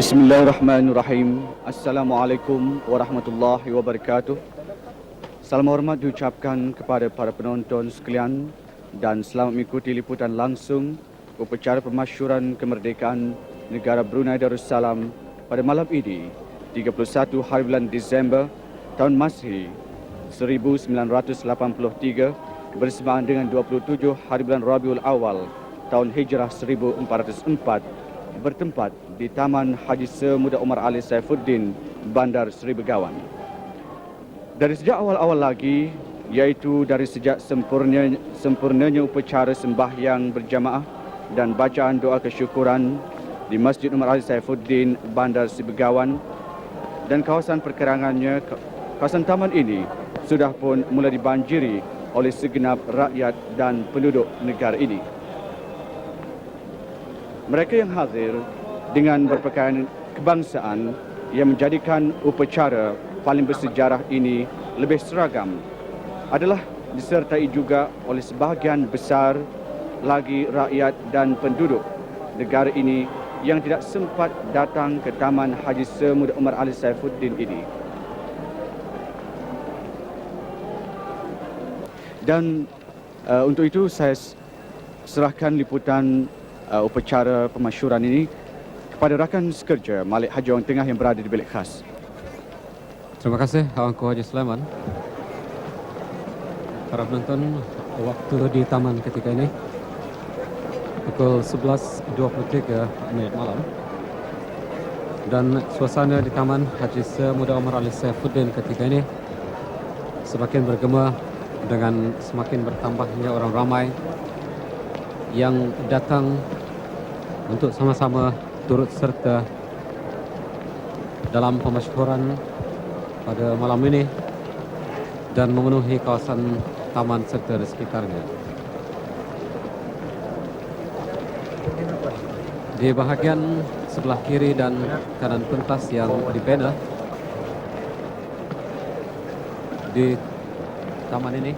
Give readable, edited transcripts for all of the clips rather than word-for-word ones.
Bismillahirrahmanirrahim. Assalamualaikum warahmatullahi wabarakatuh. Salam hormat diucapkan kepada para penonton sekalian dan selamat mengikuti liputan langsung upacara pemasyuran kemerdekaan negara Brunei Darussalam pada malam ini 31 hari bulan Disember tahun Masih 1983 bersamaan dengan 27 hari bulan Rabiul Awal tahun Hijrah 1404 bertempat di Taman Haji Semuda Omar Ali Saifuddin, Bandar Seri Begawan. Dari sejak awal-awal lagi, iaitu dari sejak sempurnanya upacara sembahyang berjamaah dan bacaan doa kesyukuran di Masjid Omar Ali Saifuddin, Bandar Seri Begawan, dan kawasan perkerangannya, kawasan taman ini sudah pun mulai dibanjiri oleh segenap rakyat dan penduduk negara ini. Mereka yang hadir dengan berpakaian kebangsaan yang menjadikan upacara paling bersejarah ini lebih seragam adalah disertai juga oleh sebahagian besar lagi rakyat dan penduduk negara ini yang tidak sempat datang ke Taman Haji Semuda Omar Ali Saifuddin ini. Dan untuk itu saya serahkan liputan upacara pemasyuran ini kepada rakan sekerja Malik Haji Orang Tengah yang berada di bilik khas. Terima kasih Awangku Haji Sulaiman. Para penonton, waktu di taman ketika ini pukul 11.23 malam. Dan suasana di Taman Haji Semuda Omar Ali Saifuddin ketika ini semakin bergema dengan semakin bertambahnya orang ramai yang datang untuk sama-sama turut serta dalam pemasyhuran pada malam ini dan memenuhi kawasan taman serta di sekitarnya. Di bahagian sebelah kiri dan kanan pentas yang dibina di taman ini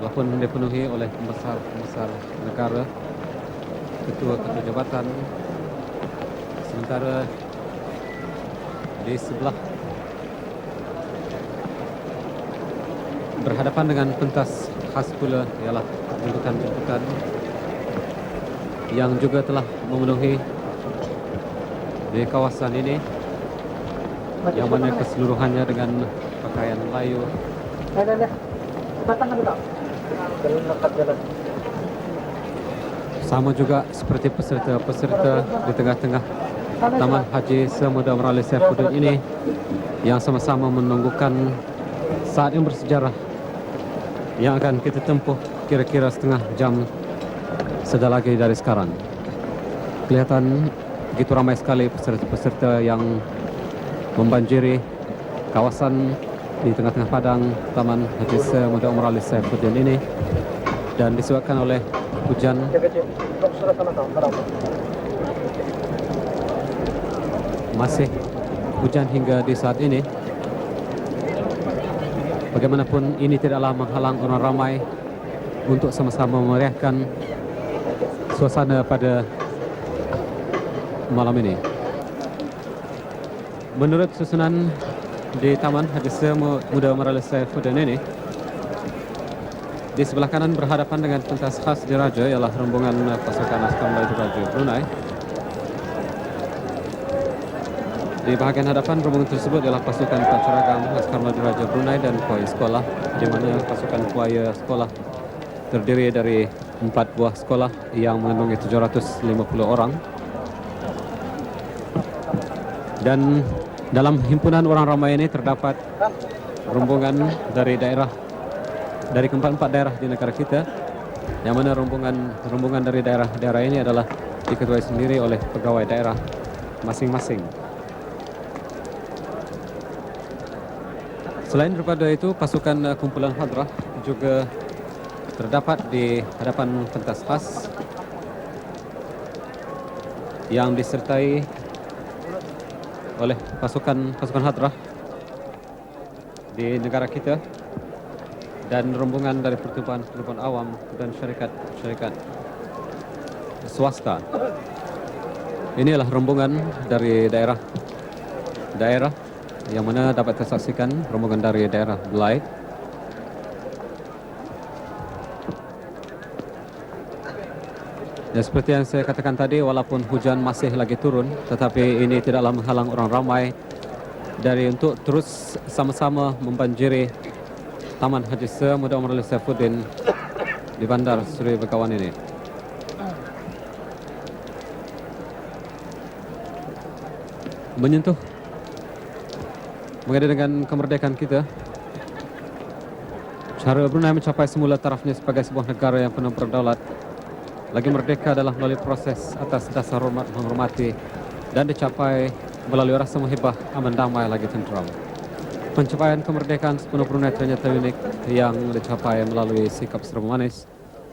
telah pun dipenuhi oleh pembesar-pembesar negara, ketua-ketua jabatan. Sementara di sebelah berhadapan dengan pentas khas pula ialah jemputan-jemputan yang juga telah memenuhi di kawasan ini, yang mana keseluruhannya dengan pakaian Melayu. Sama juga seperti peserta-peserta di tengah-tengah Taman Haji Semuda Omar Ali Saifuddin ini yang sama-sama menunggukan saat yang bersejarah yang akan kita tempuh kira-kira setengah jam sudah lagi dari sekarang. Kelihatan begitu ramai sekali peserta-peserta yang membanjiri kawasan di tengah-tengah padang Taman Haji Semuda Omar Ali Saifuddin ini, dan disebabkan oleh hujan masih hujan hingga di saat ini. Bagaimanapun ini tidaklah menghalang orang ramai untuk sama-sama memeriahkan suasana pada malam ini. Menurut susunan di Taman Haji Semuda Omar Ali Saifuddin ini, di sebelah kanan berhadapan dengan pentas khas diraja ialah rombongan pasukan askar Melayu Diraja Brunei. Di bahagian hadapan rombongan tersebut ialah pasukan pancaragam askar Melayu Diraja Brunei dan choir sekolah, di mana pasukan choir sekolah terdiri dari 4 buah sekolah yang mengandungi 750 orang. Dan dalam himpunan orang ramai ini terdapat rombongan dari keempat-empat daerah di negara kita, yang mana rombongan dari daerah-daerah ini adalah diketuai sendiri oleh pegawai daerah masing-masing. Selain daripada itu, pasukan kumpulan hadrah juga terdapat di hadapan pentas khas yang disertai oleh pasukan hadrah di negara kita dan rombongan dari pertubuhan awam dan syarikat swasta. Inilah rombongan dari daerah yang mana dapat tersaksikan rombongan dari daerah Belait. Dan seperti yang saya katakan tadi, walaupun hujan masih lagi turun, tetapi ini tidaklah menghalang orang ramai dari untuk terus sama-sama membanjiri Taman Haji Sir Muda Omar Ali Saifuddin di Bandar Seri Begawan ini. Menyentuh mengenai dengan kemerdekaan kita, cara Brunei mencapai semula tarafnya sebagai sebuah negara yang penuh berdaulat lagi merdeka adalah melalui proses atas dasar hormat menghormati dan dicapai melalui rasa muhibah aman damai lagi tenteram. Pencapaian kemerdekaan sepenuh Brunei ternyata unik yang dicapai melalui sikap serba manis,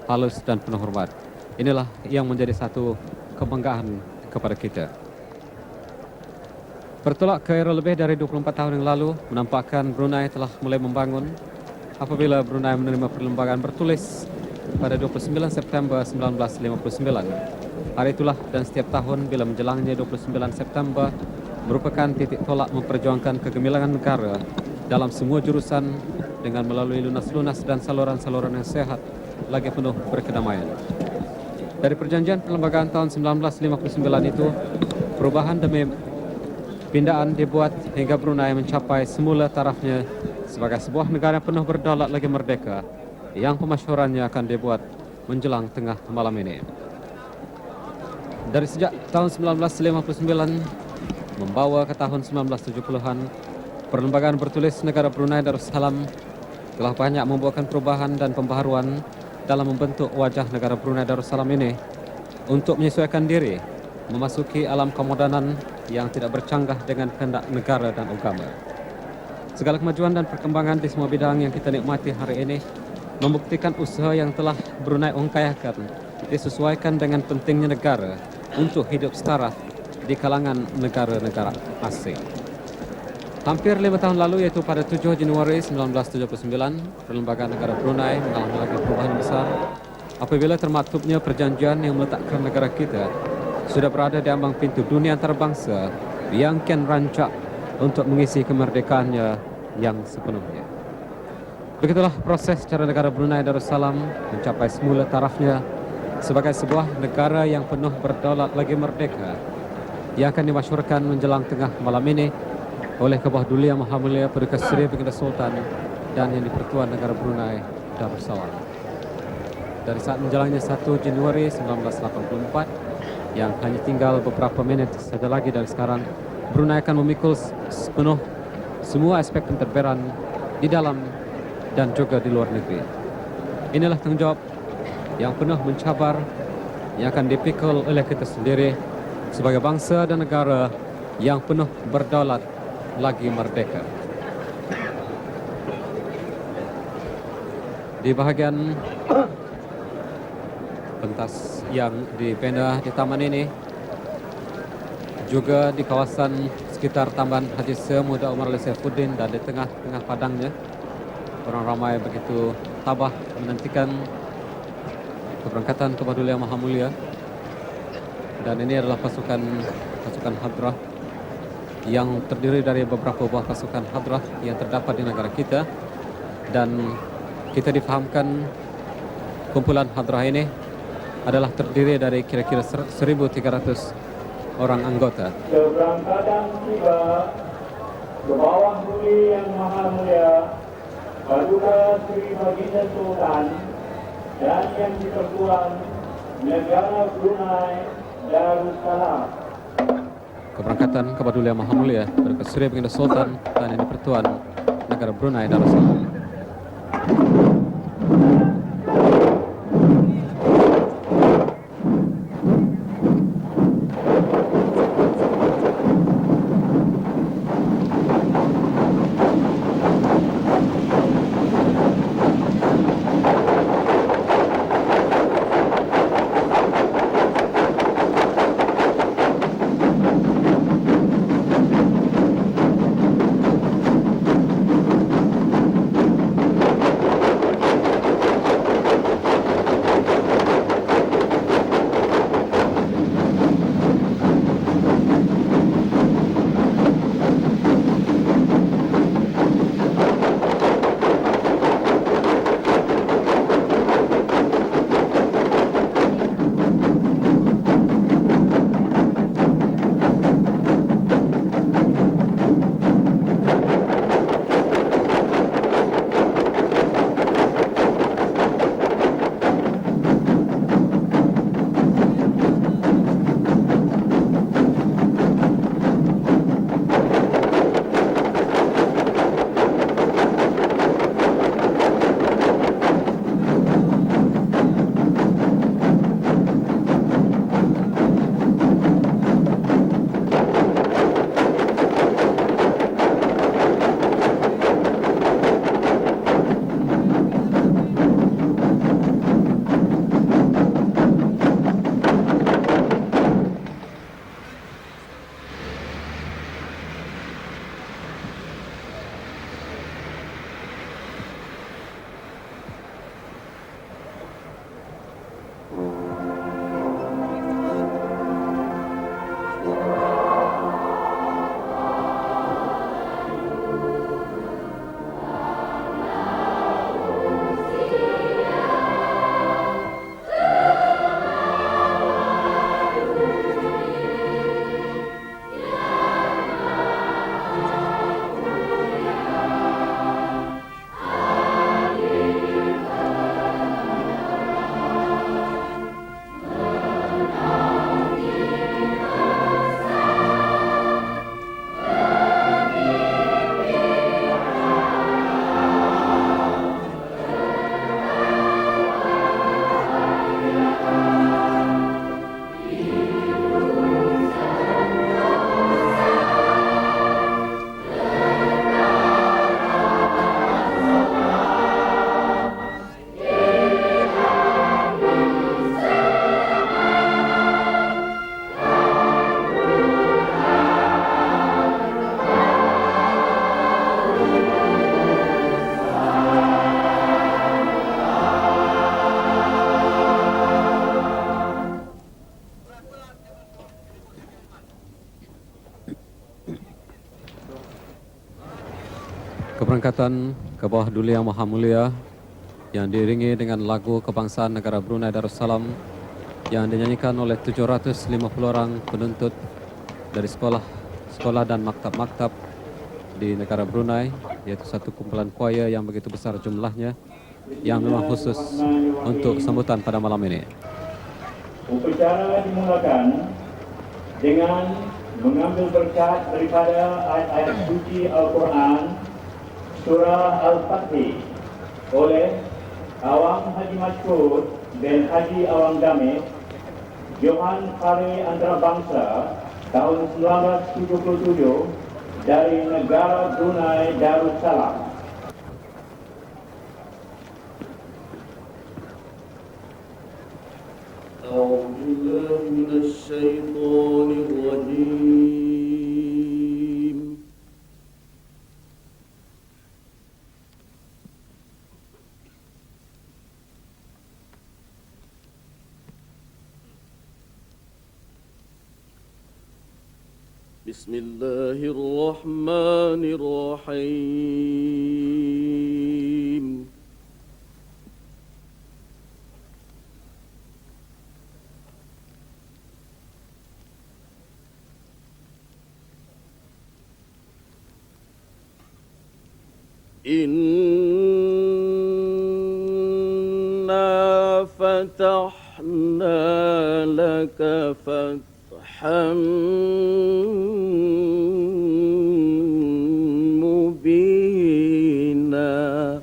halus dan penuh hormat. Inilah yang menjadi satu kebanggaan kepada kita. Bertolak ke era lebih dari 24 tahun yang lalu, menampakkan Brunei telah mulai membangun apabila Brunei menerima perlembagaan bertulis pada 29 September 1959. Hari itulah dan setiap tahun bila menjelangnya 29 September merupakan titik tolak memperjuangkan kegemilangan negara dalam semua jurusan dengan melalui lunas-lunas dan saluran-saluran yang sehat lagi penuh berkedamaian. Dari perjanjian perlembagaan tahun 1959 itu, perubahan demi pindaan dibuat hingga Brunei mencapai semula tarafnya sebagai sebuah negara penuh berdaulat lagi merdeka yang pemasyhurannya akan dibuat menjelang tengah malam ini. Dari sejak tahun 1959 membawa ke tahun 1970-an, perlembagaan bertulis negara Brunei Darussalam telah banyak membuahkan perubahan dan pembaharuan dalam membentuk wajah negara Brunei Darussalam ini untuk menyesuaikan diri memasuki alam kemodernan yang tidak bercanggah dengan kehendak negara dan agama. Segala kemajuan dan perkembangan di semua bidang yang kita nikmati hari ini membuktikan usaha yang telah Brunei ungkayakan disesuaikan dengan pentingnya negara untuk hidup setara di kalangan negara-negara asing. Hampir 5 tahun lalu, yaitu pada 7 Januari 1979, perlembagaan negara Brunei mengalami lagi perubahan besar apabila termaktubnya perjanjian yang meletakkan negara kita sudah berada di ambang pintu dunia antarabangsa yang kian rancak untuk mengisi kemerdekaannya yang sepenuhnya. Begitulah proses cara negara Brunei Darussalam mencapai semula tarafnya sebagai sebuah negara yang penuh berdaulat lagi merdeka yang akan dimasyhurkan menjelang tengah malam ini oleh Kebawah Duli Yang Maha Mulia Paduka Seri Baginda Sultan dan Yang di-Pertuan Negara Brunei Darussalam. Dari saat menjalangnya 1 Januari 1984 yang hanya tinggal beberapa menit saja lagi dari sekarang, Brunei akan memikul sepenuh semua aspek pentadbiran di dalam dan juga di luar negeri. Inilah tanggungjawab yang penuh mencabar yang akan dipikul oleh kita sendiri sebagai bangsa dan negara yang penuh berdaulat lagi merdeka. Di bahagian pentas yang dibina di taman ini, juga di kawasan sekitar Taman Haji Sir Muda Omar Ali Saifuddin dan di tengah-tengah padangnya, orang ramai begitu tabah menantikan keberangkatan Kebawah Duli Yang Maha Mulia. Dan ini adalah pasukan hadrah yang terdiri dari beberapa buah pasukan hadrah yang terdapat di negara kita, dan kita difahamkan kumpulan hadrah ini adalah terdiri dari kira-kira 1.300 orang anggota. Keberangkatan tiba Kebawah Duli Yang Maha Mulia Paduka Seri Baginda Sultan dan Yang di-Pertuan Negara Brunei Darussalam. Keberangkatan Kebawah Duli Yang Maha Mulia Paduka Seri Baginda Sultan dan Yang di-Pertuan Negara Brunei Darussalam. Keberangkatan ke bawah Duli Yang Maha Mulia yang diiringi dengan lagu kebangsaan negara Brunei Darussalam yang dinyanyikan oleh 750 orang penuntut dari sekolah dan maktab-maktab di negara Brunei, yaitu satu kumpulan choir yang begitu besar jumlahnya yang memang khusus untuk sambutan pada malam ini. Upacara dimulakan dengan mengambil berkat daripada ayat-ayat suci Al-Quran Surah Al-Fatih oleh Awang Haji Masyhur bin Haji Awang Damit, Johan Hari Antarabangsa tahun 1977 dari negara Brunei Darussalam. أعوذ بالله من الشيطان الرجيم بسم الله الرحمن الرحيم إنا فتحنا لك فتحا مبينا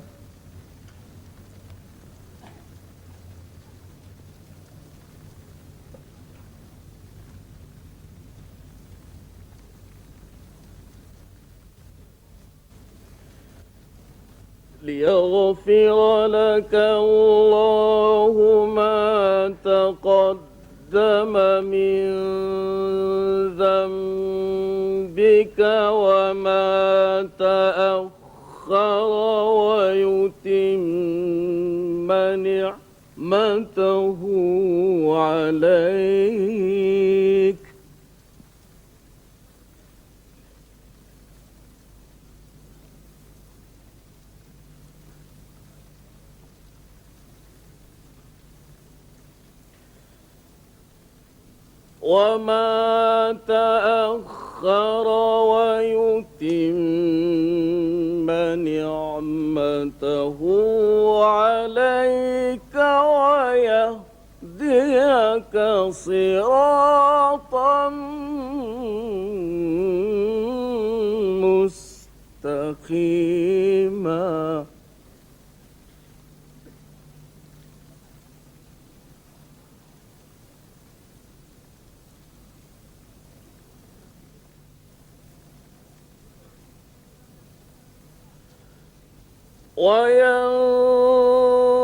ليغفر لك الله ما تقدم من ذنبك وما تأخر ويتم نعمته عليك وما تأخر ويتم نعمته عليك ويهديك صراطا مستقيما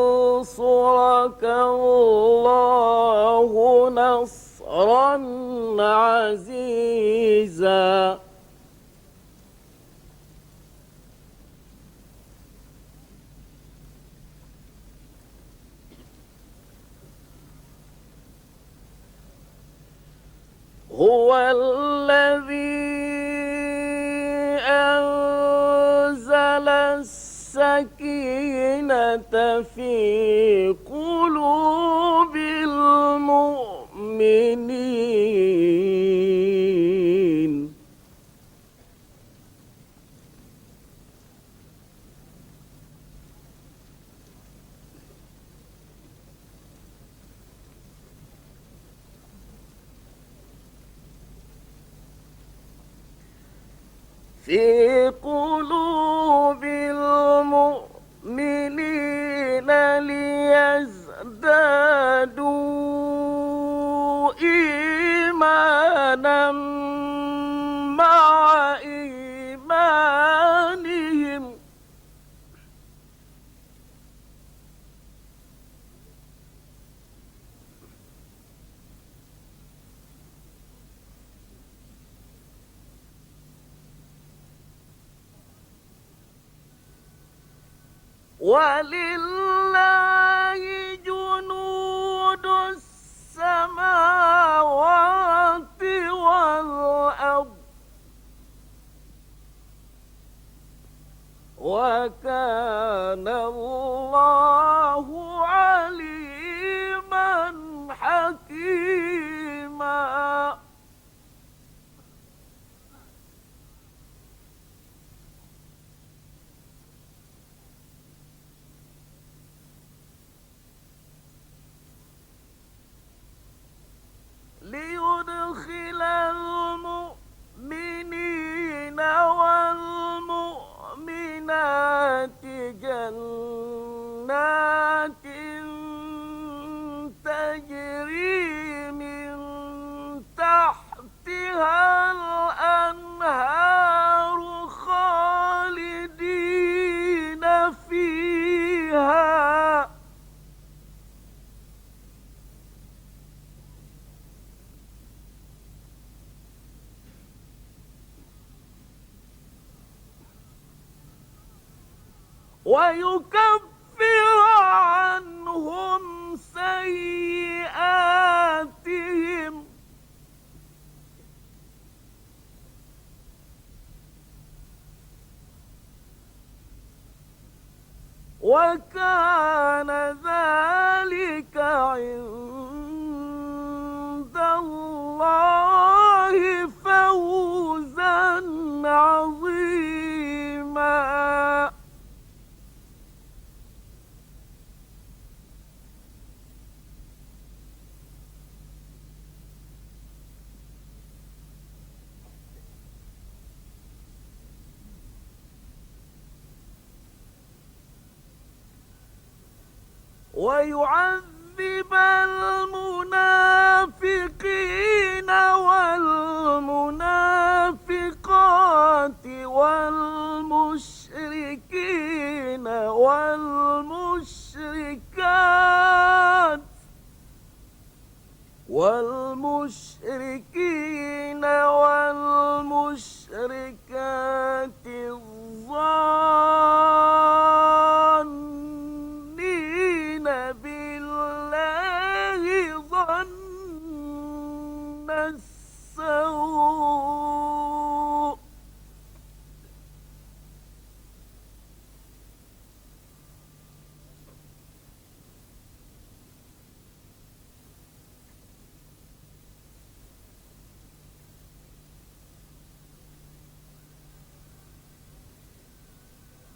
وينصرك الله نصرا عزيزا هو الذي أنزل السكينة في قلوب المؤمنين في قلوب المؤمنين ليزدادوا إيمانا مع إيمانهم ولله جنود السماوات والأرض وكان الله عليما حكيما. ليدخل المؤمنين والمؤمنات جنات تجري من تحتها الأنهار خالدين فيها ويكفر عنهم سيئاتهم وكان ذلك عند الله فوزا عظيما. ويعذب المنافقين والمنافقات والمشركين والمشركات الظانين بالله ظن السوء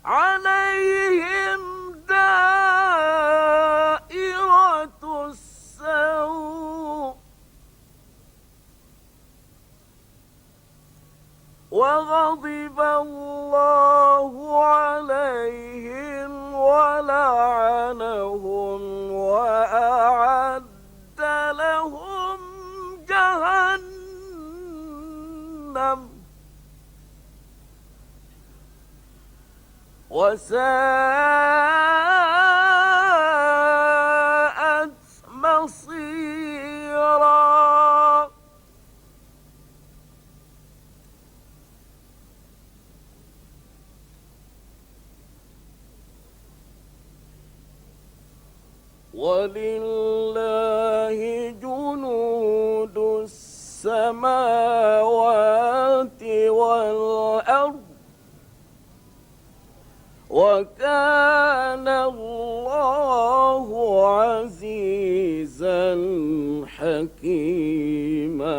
عليهم دائرة السوء وغضب الله عليهم ولعنهم وأعد لهم جهنم وساءت مصيرا. ولله جنود السماوات والأرض وكان الله عزيزا حكيما.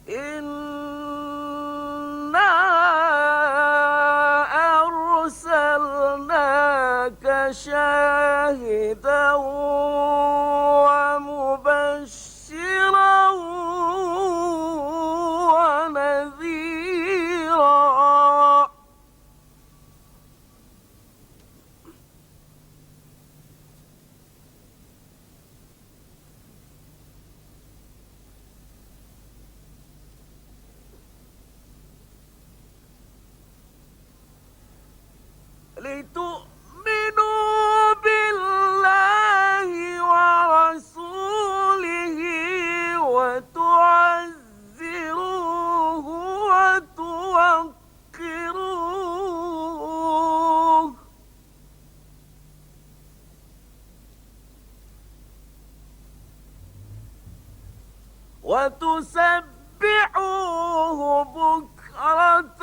إنا أرسلناك شاهدا ومبشرا ونذيرا. لتؤمنوا بالله ورسوله وتعزروه وتوقروه وتسبحوه بكرة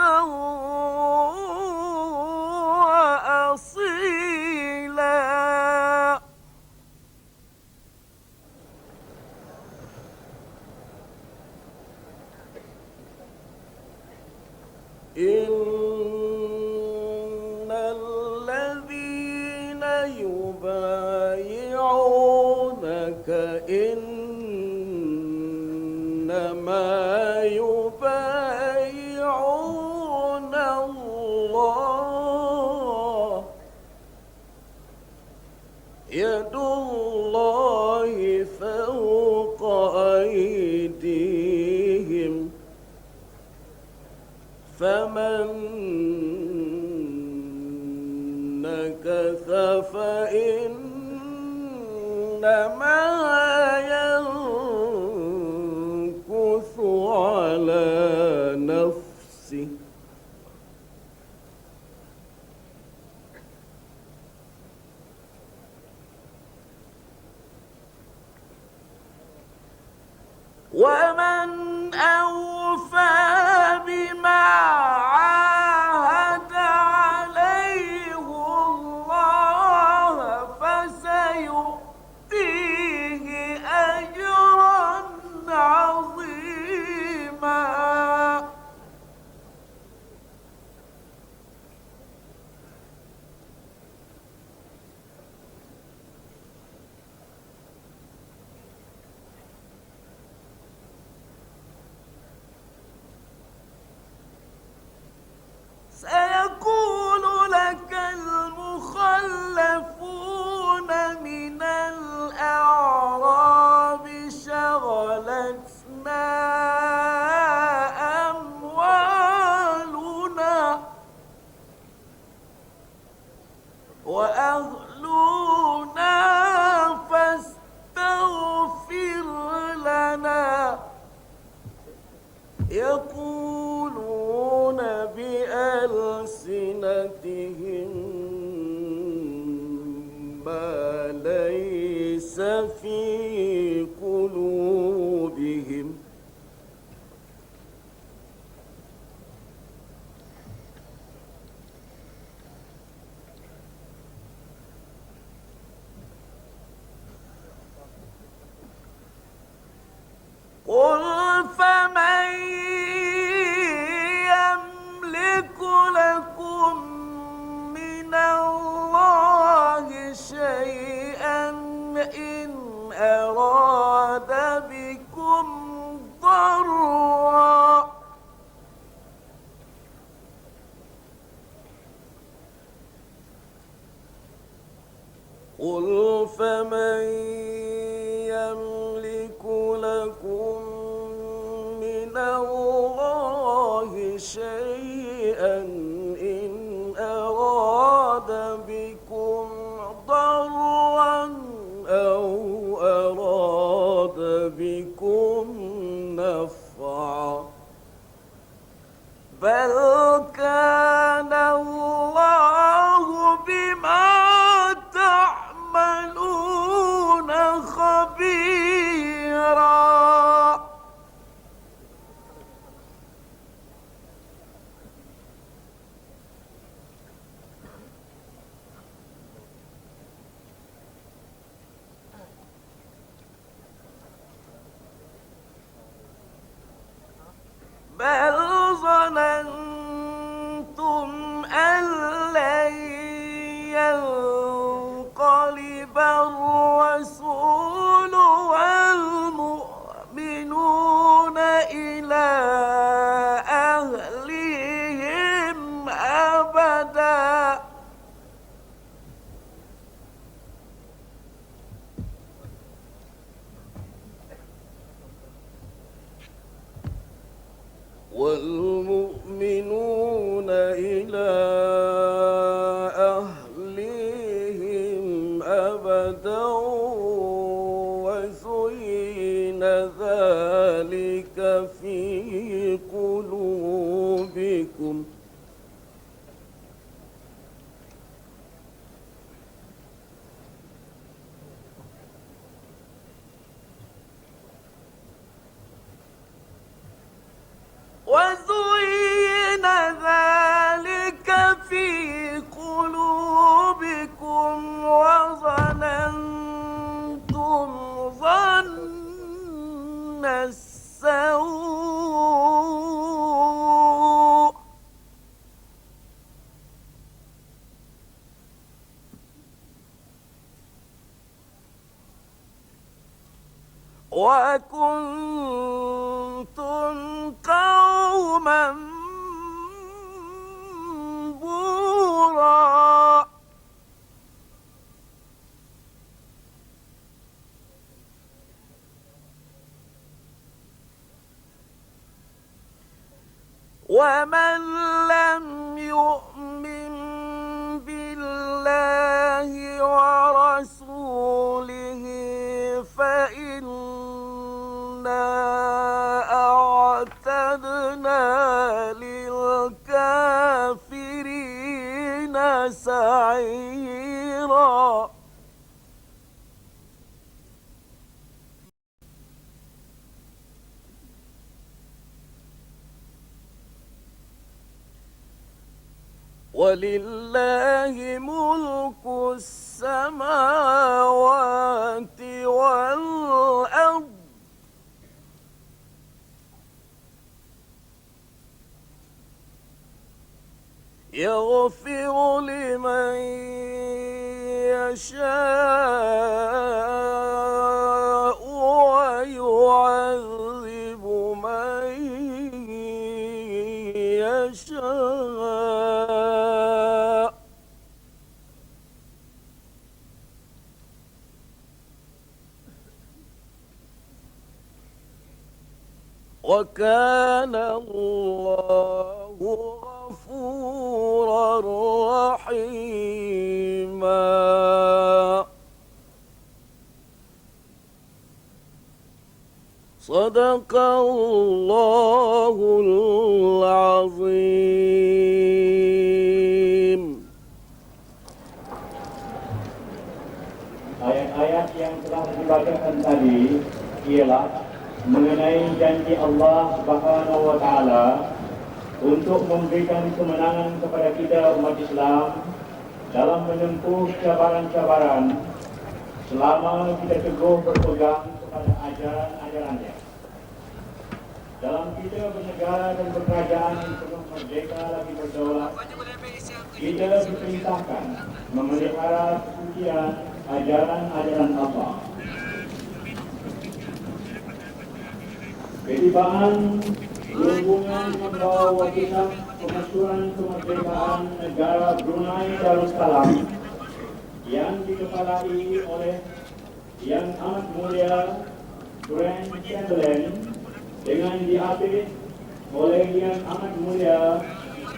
وأصيلا إن الذين يبايعونك إنما يبايعون الله يد الله فوق أيديهم فمن نكث فإنما ينكث على نفسه ومن أوفى بما عاهد عليه الله فسيؤتيه أجرا عظيما سيقول لك المخلفون من الأعراب شغلتنا أموالنا وأهلنا فاستغفر لنا يقولون بألسنتهم ما ليس في قلوبهم قل فمن يملك لكم من الله شيئا إن أراد بكم ضرا قل فمن يملك لكم من الله شيئا إن أراد بكم ضرا أو أراد بكم نفعا بل كان الله بما تعملون خبيرا بل ظننتم أن لن ينقلب الرسول والمؤمنون إلى أهلهم أبدا وزين ذلك في قلوبكم وظننتم ظن السوء وكنتم قوما بورا ومن لم يؤمن بالله ورسوله فإنا أعتدنا للكافرين سعيرا ولله ملك السماوات والأرض يغفر لمن يشاء ويعذب من يشاء وكان الله غفورا رحيما صدق الله العظيم. Ayat-ayat yang telah dibacakan tadi ialah mengenai janji Allah Subhanahu wa taala untuk memberikan kemenangan kepada kita umat Islam dalam menempuh cabaran-cabaran selama kita teguh berpegang kepada ajaran-ajarannya. Dalam kita bernegara dan berkerajaan yang penuh merdeka lagi berdaulat, kita diperintahkan memelihara kesucian ajaran-ajaran Allah. Ketibaan hubungan membawa wakilan pemasyuran kemerdekaan negara Brunei Darussalam yang dikepalai oleh Yang Amat Mulia Grand Chamberlain dengan diapit oleh Yang Amat Mulia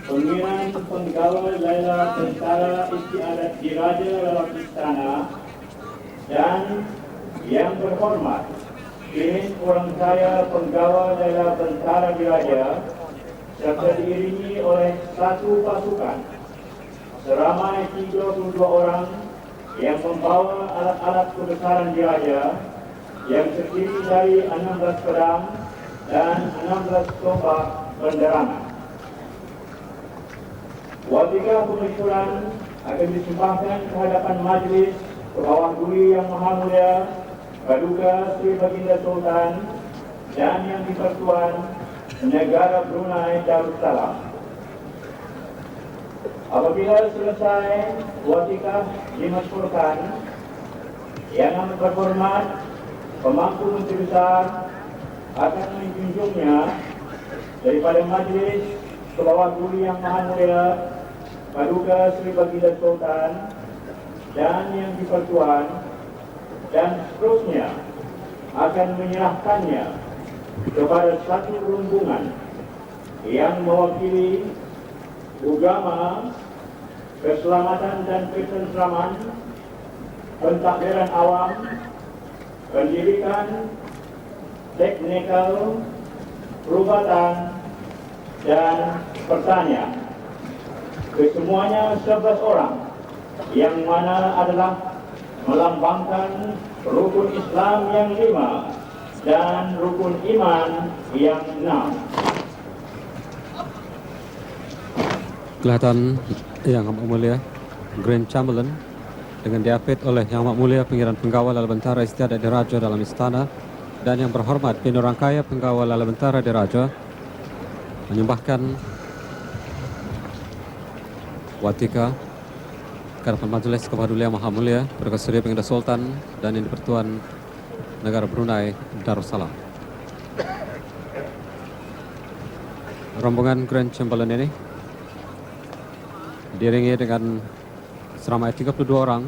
Pangeran Penggawa Laila Tentara Istiadat Diraja dalam Istana dan Yang Berhormat Ingin orang kaya Penggawa Laila Tentara Diraja serta diiringi oleh satu pasukan seramai 32 orang yang membawa alat-alat kebesaran diraja yang terdiri dari 16 pedang dan 16 tombak penderangan. Watika pemesyuran akan disumpahkan ke hadapan majlis ke bawah duri Yang Maha Mulia Paduka Sri Baginda Sultan dan Yang di-Pertuan Negara Brunei Darussalam. Apabila selesai watikah dimasyhurkan, Yang Amat Berhormat Pemangku Menteri Besar akan menjunjungnya daripada majlis ke bawah duri Yang Maha Mulia Paduka Sri Baginda Sultan dan Yang di-Pertuan dan seterusnya akan menyerahkannya kepada satu rombongan yang mewakili agama, keselamatan dan ketentraman, pentadbiran awam, pendidikan, teknikal, perubatan, dan pertanian. Kesemuanya 11 orang, yang mana adalah melambangkan rukun Islam yang 5 dan rukun iman yang 6. Kelihatan Yang Amat Mulia Grand Chamberlain dengan diapit oleh Yang Amat Mulia Pengiran Pengawal Lala Bentara Istiadat Diraja dalam istana, dan Yang Berhormat Pinurangkaya Pengawal Lala Bentara Diraja menyembahkan watika ke hadapan Majlis Kepedulian Maha Mulia Perdana Baginda Sultan dan Yang di-Pertuan Negara Brunei Darussalam. Rombongan Grand Chamberlain ini diiringi dengan seramai 32 orang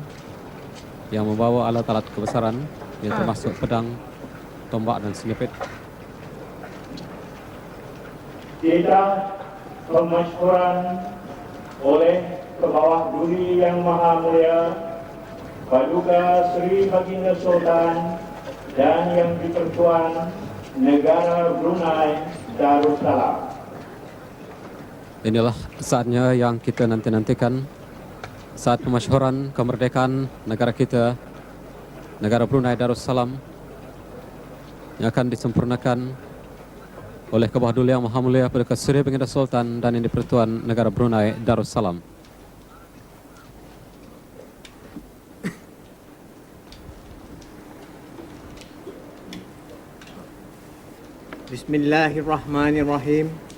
yang membawa alat-alat kebesaran yang termasuk pedang, tombak dan senjata. Kita pemasyhuran oleh Kebawah Duli Yang Maha Mulia Paduka Sri Baginda Sultan dan Yang di-Pertuan Negara Brunei Darussalam. Inilah saatnya yang kita nanti-nantikan, saat pemasyhuran kemerdekaan negara kita, negara Brunei Darussalam, yang akan disempurnakan oleh Kebawah Duli Yang Maha Mulia Paduka Sri Baginda Sultan dan Yang di-Pertuan Negara Brunei Darussalam. Bismillahirrahmanirrahim.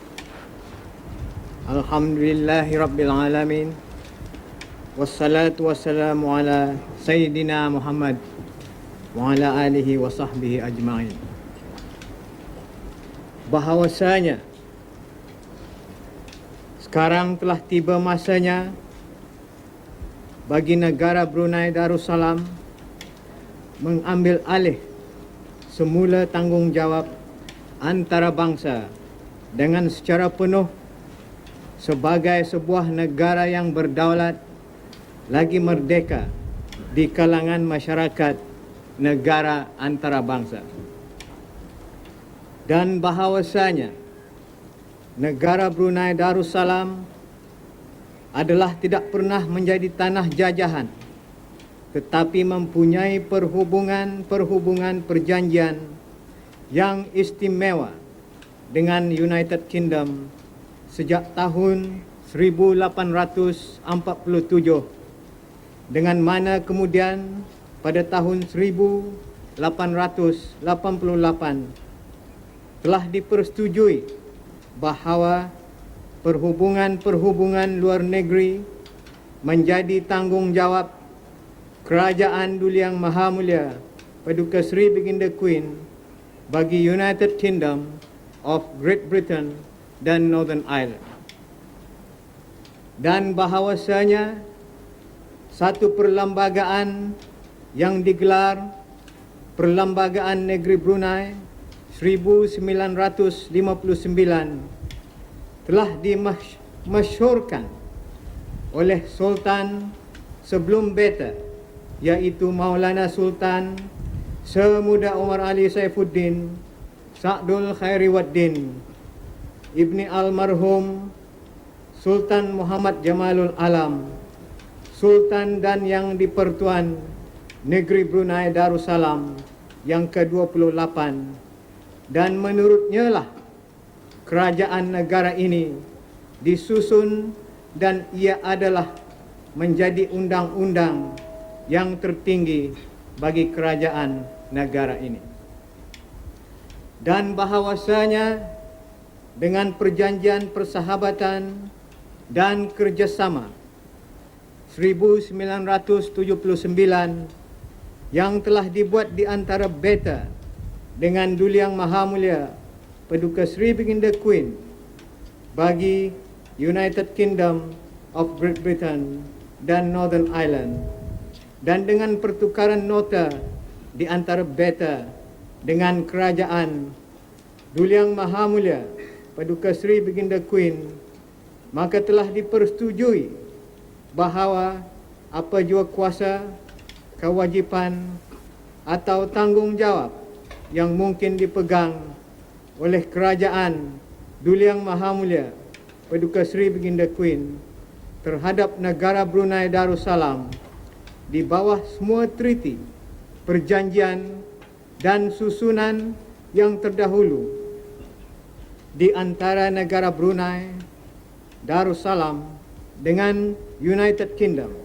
Alhamdulillahi Rabbil Alamin. Wassalatu wassalamu ala Sayyidina Muhammad wa ala alihi wa sahbihi ajma'in. Bahawasanya sekarang telah tiba masanya bagi negara Brunei Darussalam mengambil alih semula tanggungjawab antarabangsa dengan secara penuh sebagai sebuah negara yang berdaulat lagi merdeka di kalangan masyarakat negara antarabangsa. Dan bahawasanya negara Brunei Darussalam adalah tidak pernah menjadi tanah jajahan, tetapi mempunyai perhubungan perjanjian yang istimewa dengan United Kingdom sejak tahun 1847, dengan mana kemudian pada tahun 1888 telah dipersetujui bahawa perhubungan luar negeri menjadi tanggungjawab Kerajaan Duli Yang Maha Mulia Paduka Sri Baginda Queen bagi United Kingdom of Great Britain dan Northern Ireland. Dan bahawasanya satu perlembagaan yang digelar Perlembagaan Negeri Brunei 1959 telah dimasyhurkan oleh Sultan sebelum beta, iaitu Maulana Sultan Semuda Omar Ali Saifuddin Sa'dul Khairiwaddin Ibni Almarhum Sultan Muhammad Jamalul Alam, Sultan dan Yang di-Pertuan Negeri Brunei Darussalam yang ke-28, dan menurutnya lah kerajaan negara ini disusun dan ia adalah menjadi undang-undang yang tertinggi bagi kerajaan negara ini. Dan bahawasanya dengan perjanjian persahabatan dan kerjasama 1979 yang telah dibuat di antara beta dengan Duli Yang Maha Mulia Paduka Sri Baginda Queen bagi United Kingdom of Great Britain dan Northern Ireland, dan dengan pertukaran nota di antara beta dengan kerajaan Duli Yang Maha Mulia Paduka Sri Baginda Queen, maka telah dipersetujui bahawa apa jua kuasa, kewajipan atau tanggungjawab yang mungkin dipegang oleh kerajaan Duli Yang Maha Mulia Paduka Sri Baginda Queen terhadap negara Brunei Darussalam di bawah semua treaty, perjanjian dan susunan yang terdahulu di antara negara Brunei Darussalam dengan United Kingdom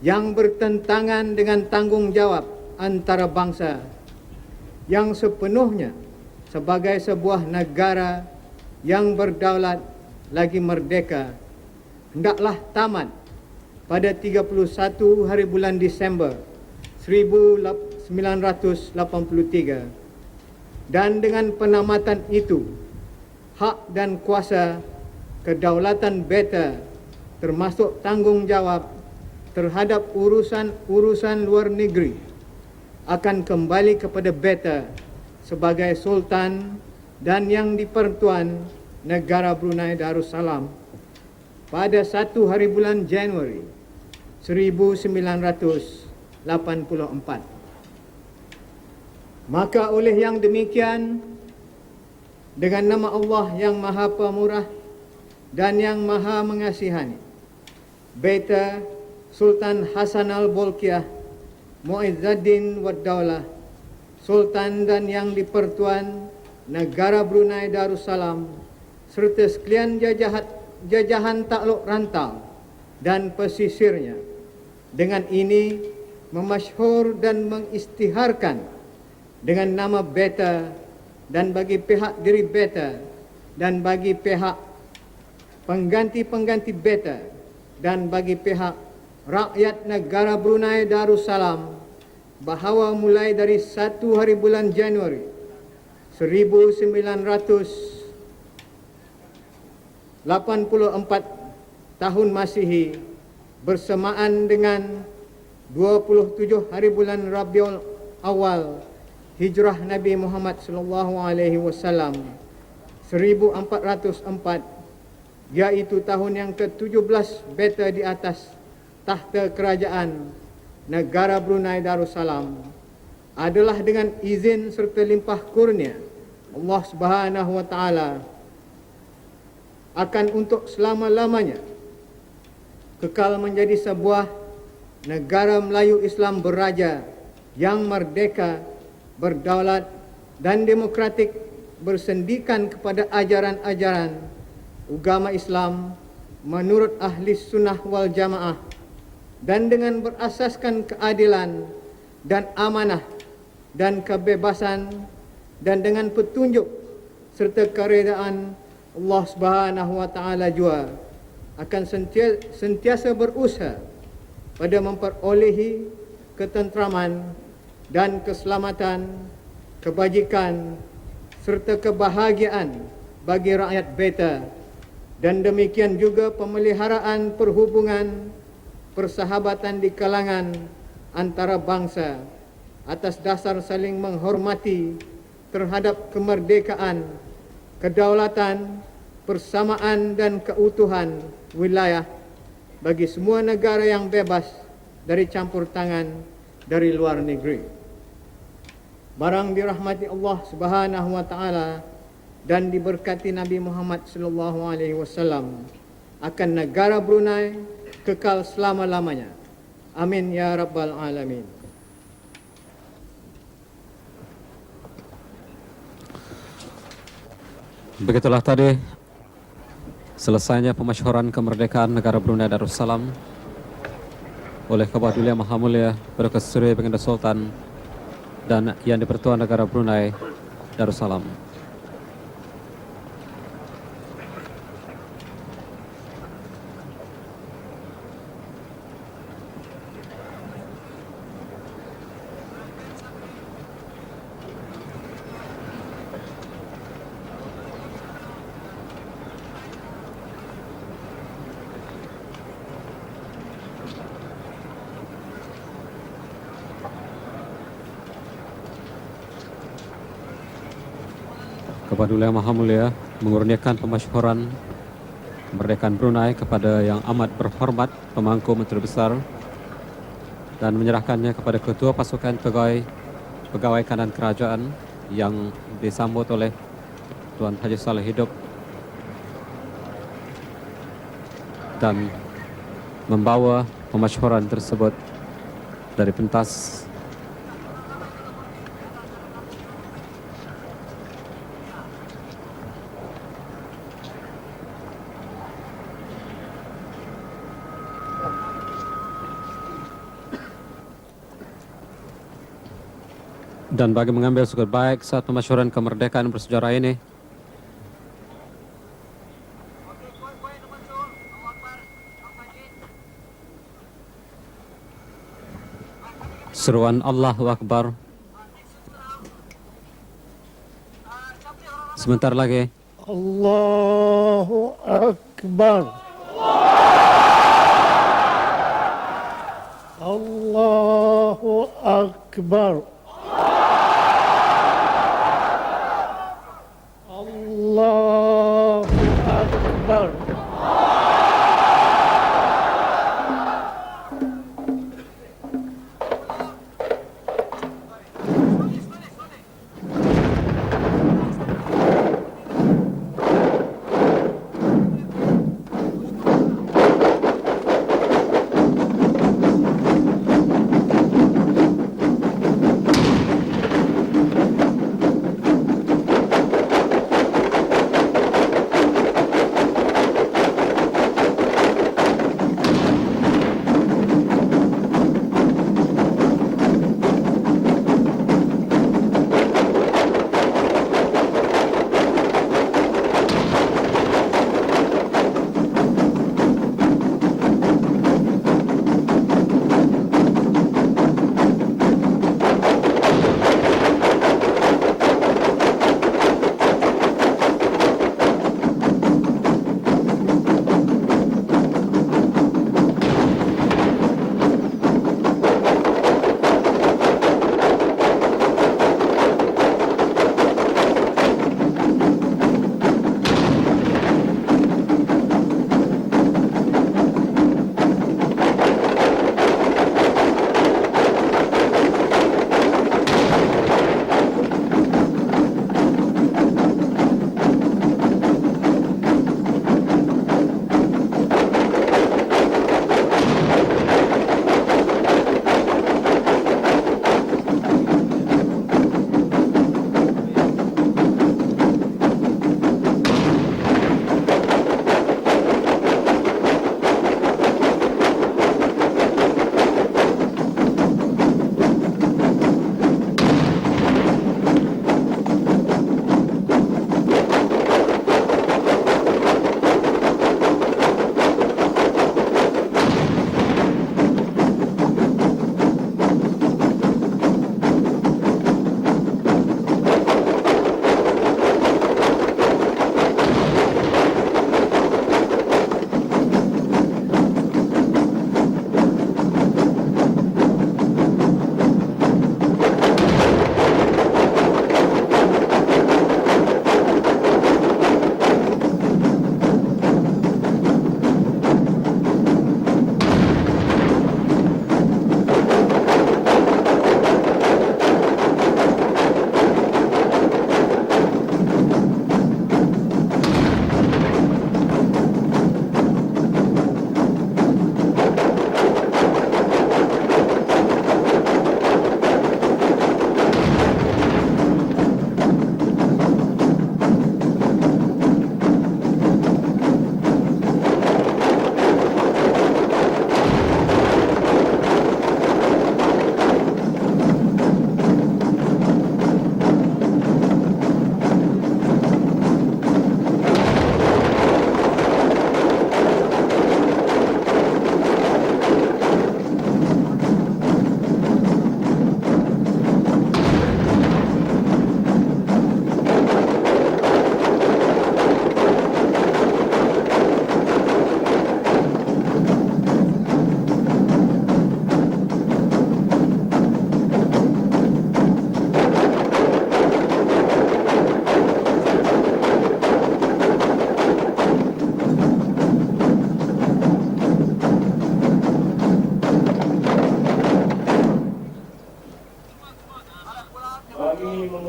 yang bertentangan dengan tanggungjawab antara bangsa yang sepenuhnya sebagai sebuah negara yang berdaulat lagi merdeka hendaklah tamat pada 31 hari bulan Disember 1983, dan dengan penamatan itu hak dan kuasa kedaulatan Beta termasuk tanggungjawab terhadap urusan luar negeri akan kembali kepada Beta sebagai Sultan dan Yang di-Pertuan Negara Brunei Darussalam pada 1 hari bulan Januari 1984. Maka oleh yang demikian, dengan nama Allah yang Maha Pemurah dan yang Maha Mengasihani, Beta Sultan Hasan Al-Bolkiah Muizzuddin Wad-Daulah, Sultan dan Yang di-Pertuan Negara Brunei Darussalam, serta sekalian jajahan takluk rantau dan pesisirnya, dengan ini memasyhur dan mengisytiharkan dengan nama Beta, dan bagi pihak diri Beta dan bagi pihak pengganti-pengganti Beta dan bagi pihak rakyat negara Brunei Darussalam, bahawa mulai dari 1 hari bulan Januari 1984 tahun Masihi bersamaan dengan 27 hari bulan Rabiul Awal Hijrah Nabi Muhammad sallallahu alaihi wasallam 1404, yaitu tahun yang ke-17 Beta di atas tahta kerajaan negara Brunei Darussalam, adalah dengan izin serta limpah kurnia Allah Subhanahu wa taala akan untuk selama-lamanya kekal menjadi sebuah negara Melayu Islam beraja yang merdeka, berdaulat dan demokratik, bersendikan kepada ajaran-ajaran agama Islam menurut ahli sunnah wal jamaah, dan dengan berasaskan keadilan dan amanah dan kebebasan, dan dengan petunjuk serta keredaan Allah Subhanahu wa taala jua akan sentiasa berusaha pada memperolehi ketentraman dan keselamatan, kebajikan serta kebahagiaan bagi rakyat Beta, dan demikian juga pemeliharaan perhubungan persahabatan di kalangan antara bangsa atas dasar saling menghormati terhadap kemerdekaan, kedaulatan, persamaan dan keutuhan wilayah bagi semua negara yang bebas dari campur tangan dari luar negeri. Barang dirahmati Allah Subhanahu wa taala dan diberkati Nabi Muhammad sallallahu alaihi wasallam, akan negara Brunei kekal selama-lamanya. Amin ya rabbal alamin. Begitulah tadi selesainya pemasyhuran kemerdekaan negara Brunei Darussalam oleh Kebadulian Maha Mulia Baginda Sri Baginda Sultan dan Yang di-Pertuan Negara Brunei Darussalam. Kebadulian Maha Mulia mengurniakan pemasyhuran kemerdekaan Brunei kepada Yang Amat Berhormat Pemangku Menteri Besar dan menyerahkannya kepada Ketua Pasukan Pegawai Kanan Kerajaan yang disambut oleh Tuan Haji Saleh Hidup dan membawa pemasyhuran tersebut dari pentas Dan bagi mengambil sukar baik saat pemasyuran kemerdekaan bersejarah ini, seruan Allahu Akbar. Sebentar lagi. Allahu Akbar. Allahu Akbar. Allahu Akbar.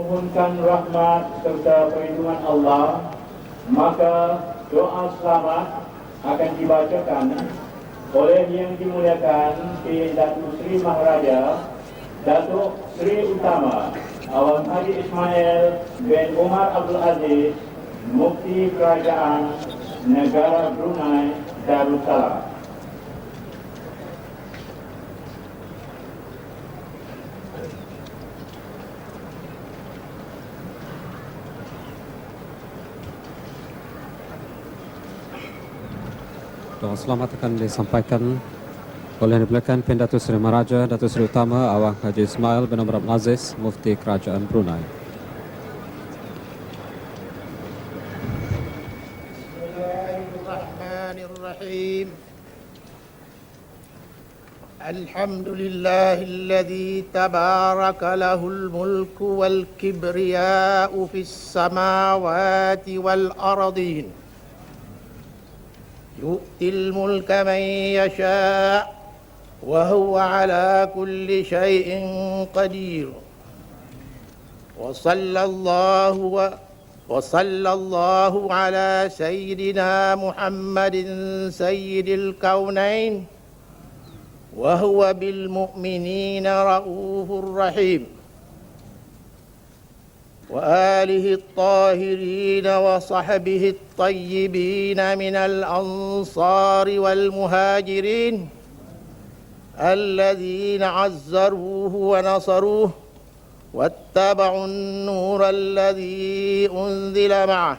memohonkan rahmat serta perlindungan Allah, maka doa selamat akan dibacakan oleh yang dimuliakan Datuk Seri Maharaja Datuk Seri Utama Awang Haji Ismail bin Umar Abdul Aziz, Mufti Kerajaan Negara Brunei Darussalam. Doa selamat akan disampaikan oleh yang dimuliakan Datuk Seri Maharaja Datuk Seri Utama Awang Haji Ismail bin Abdul Aziz, Mufti Kerajaan Brunei. Bismillahirrahmanirrahim. الحمد لله الذي تبارك له الملك والكبرياء في السماوات والأرضين يؤتي الملك من يشاء وهو على كل شيء قدير وصلى الله على سيدنا محمد سيد الكونين وهو بالمؤمنين رؤوف رحيم وآله الطاهرين وصحبه الطيبين من الأنصار والمهاجرين الذين عزروه ونصروه واتبعوا النور الذي أنزل معه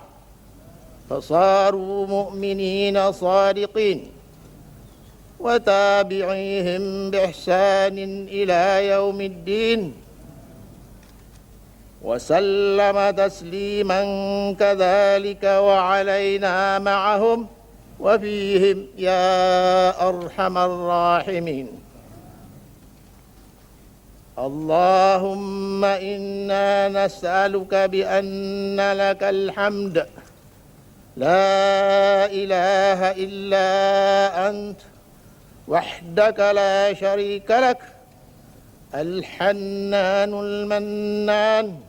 فصاروا مؤمنين صادقين وتابعيهم بإحسان إلى يوم الدين وسلم تسليما كذلك وعلينا معهم وفيهم يا أرحم الراحمين. اللهم إنا نسألك بأن لك الحمد لا إله إلا أنت وحدك لا شريك لك الحنان المنان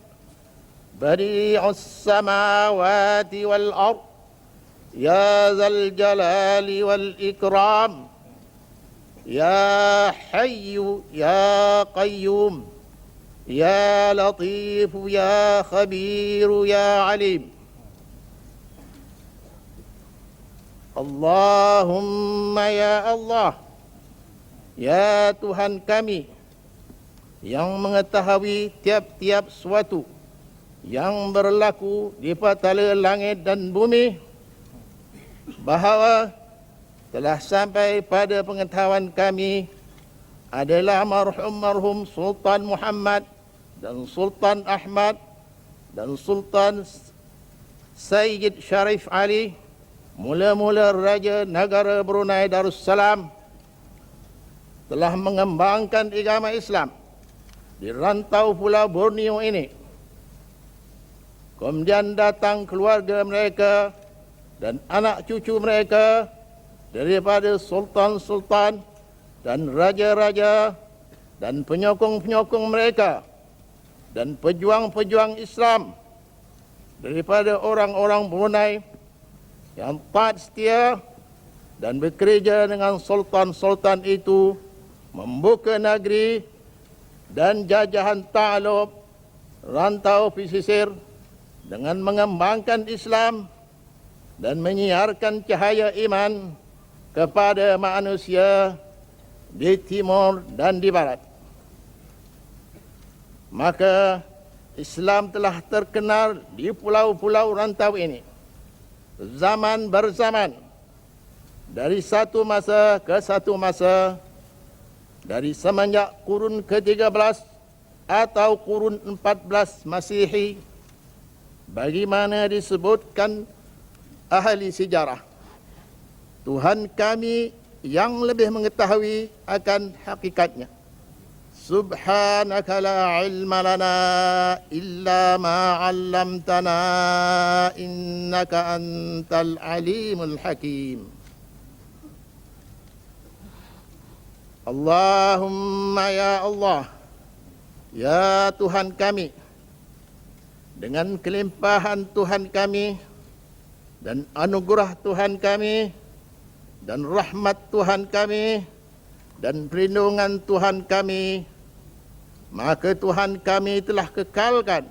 بديع السماوات والأرض يا ذا الجلال والإكرام يا حي يا قيوم يا لطيف يا خبير يا عليم. Allahumma ya Allah, ya Tuhan kami yang mengetahui tiap-tiap suatu yang berlaku di patala langit dan bumi, bahawa telah sampai pada pengetahuan kami adalah marhum Sultan Muhammad dan Sultan Ahmad dan Sultan Sayyid Sharif Ali, mula-mula Raja Negara Brunei Darussalam, telah mengembangkan agama Islam di rantau Pulau Borneo ini. Kemudian datang keluarga mereka dan anak cucu mereka daripada sultan-sultan dan raja-raja dan penyokong-penyokong mereka dan pejuang-pejuang Islam daripada orang-orang Brunei yang taat setia dan bekerja dengan sultan-sultan itu membuka negeri dan jajahan ta'alub rantau pesisir dengan mengembangkan Islam dan menyiarkan cahaya iman kepada manusia di timur dan di barat. Maka Islam telah terkenal di pulau-pulau rantau ini zaman berzaman, dari satu masa ke satu masa, dari semenjak kurun ke-13 atau kurun 14 Masihi, bagaimana disebutkan ahli sejarah. Tuhan kami yang lebih mengetahui akan hakikatnya. Subhanaka la ilma lana illa ma 'allamtana innaka antal alimul hakim. Allahumma ya Allah, ya Tuhan kami, dengan kelimpahan Tuhan kami dan anugerah Tuhan kami dan rahmat Tuhan kami dan perlindungan Tuhan kami, maka Tuhan kami telah kekalkan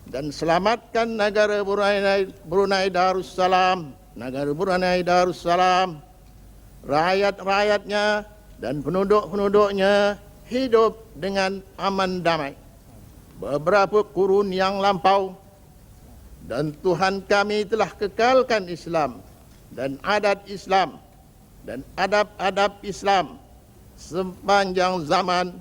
dan selamatkan negara Brunei Darussalam, negara Brunei Darussalam, rakyat-rakyatnya dan penduduk-penduduknya hidup dengan aman damai beberapa kurun yang lampau, dan Tuhan kami telah kekalkan Islam dan adat Islam dan adab-adab Islam sepanjang zaman.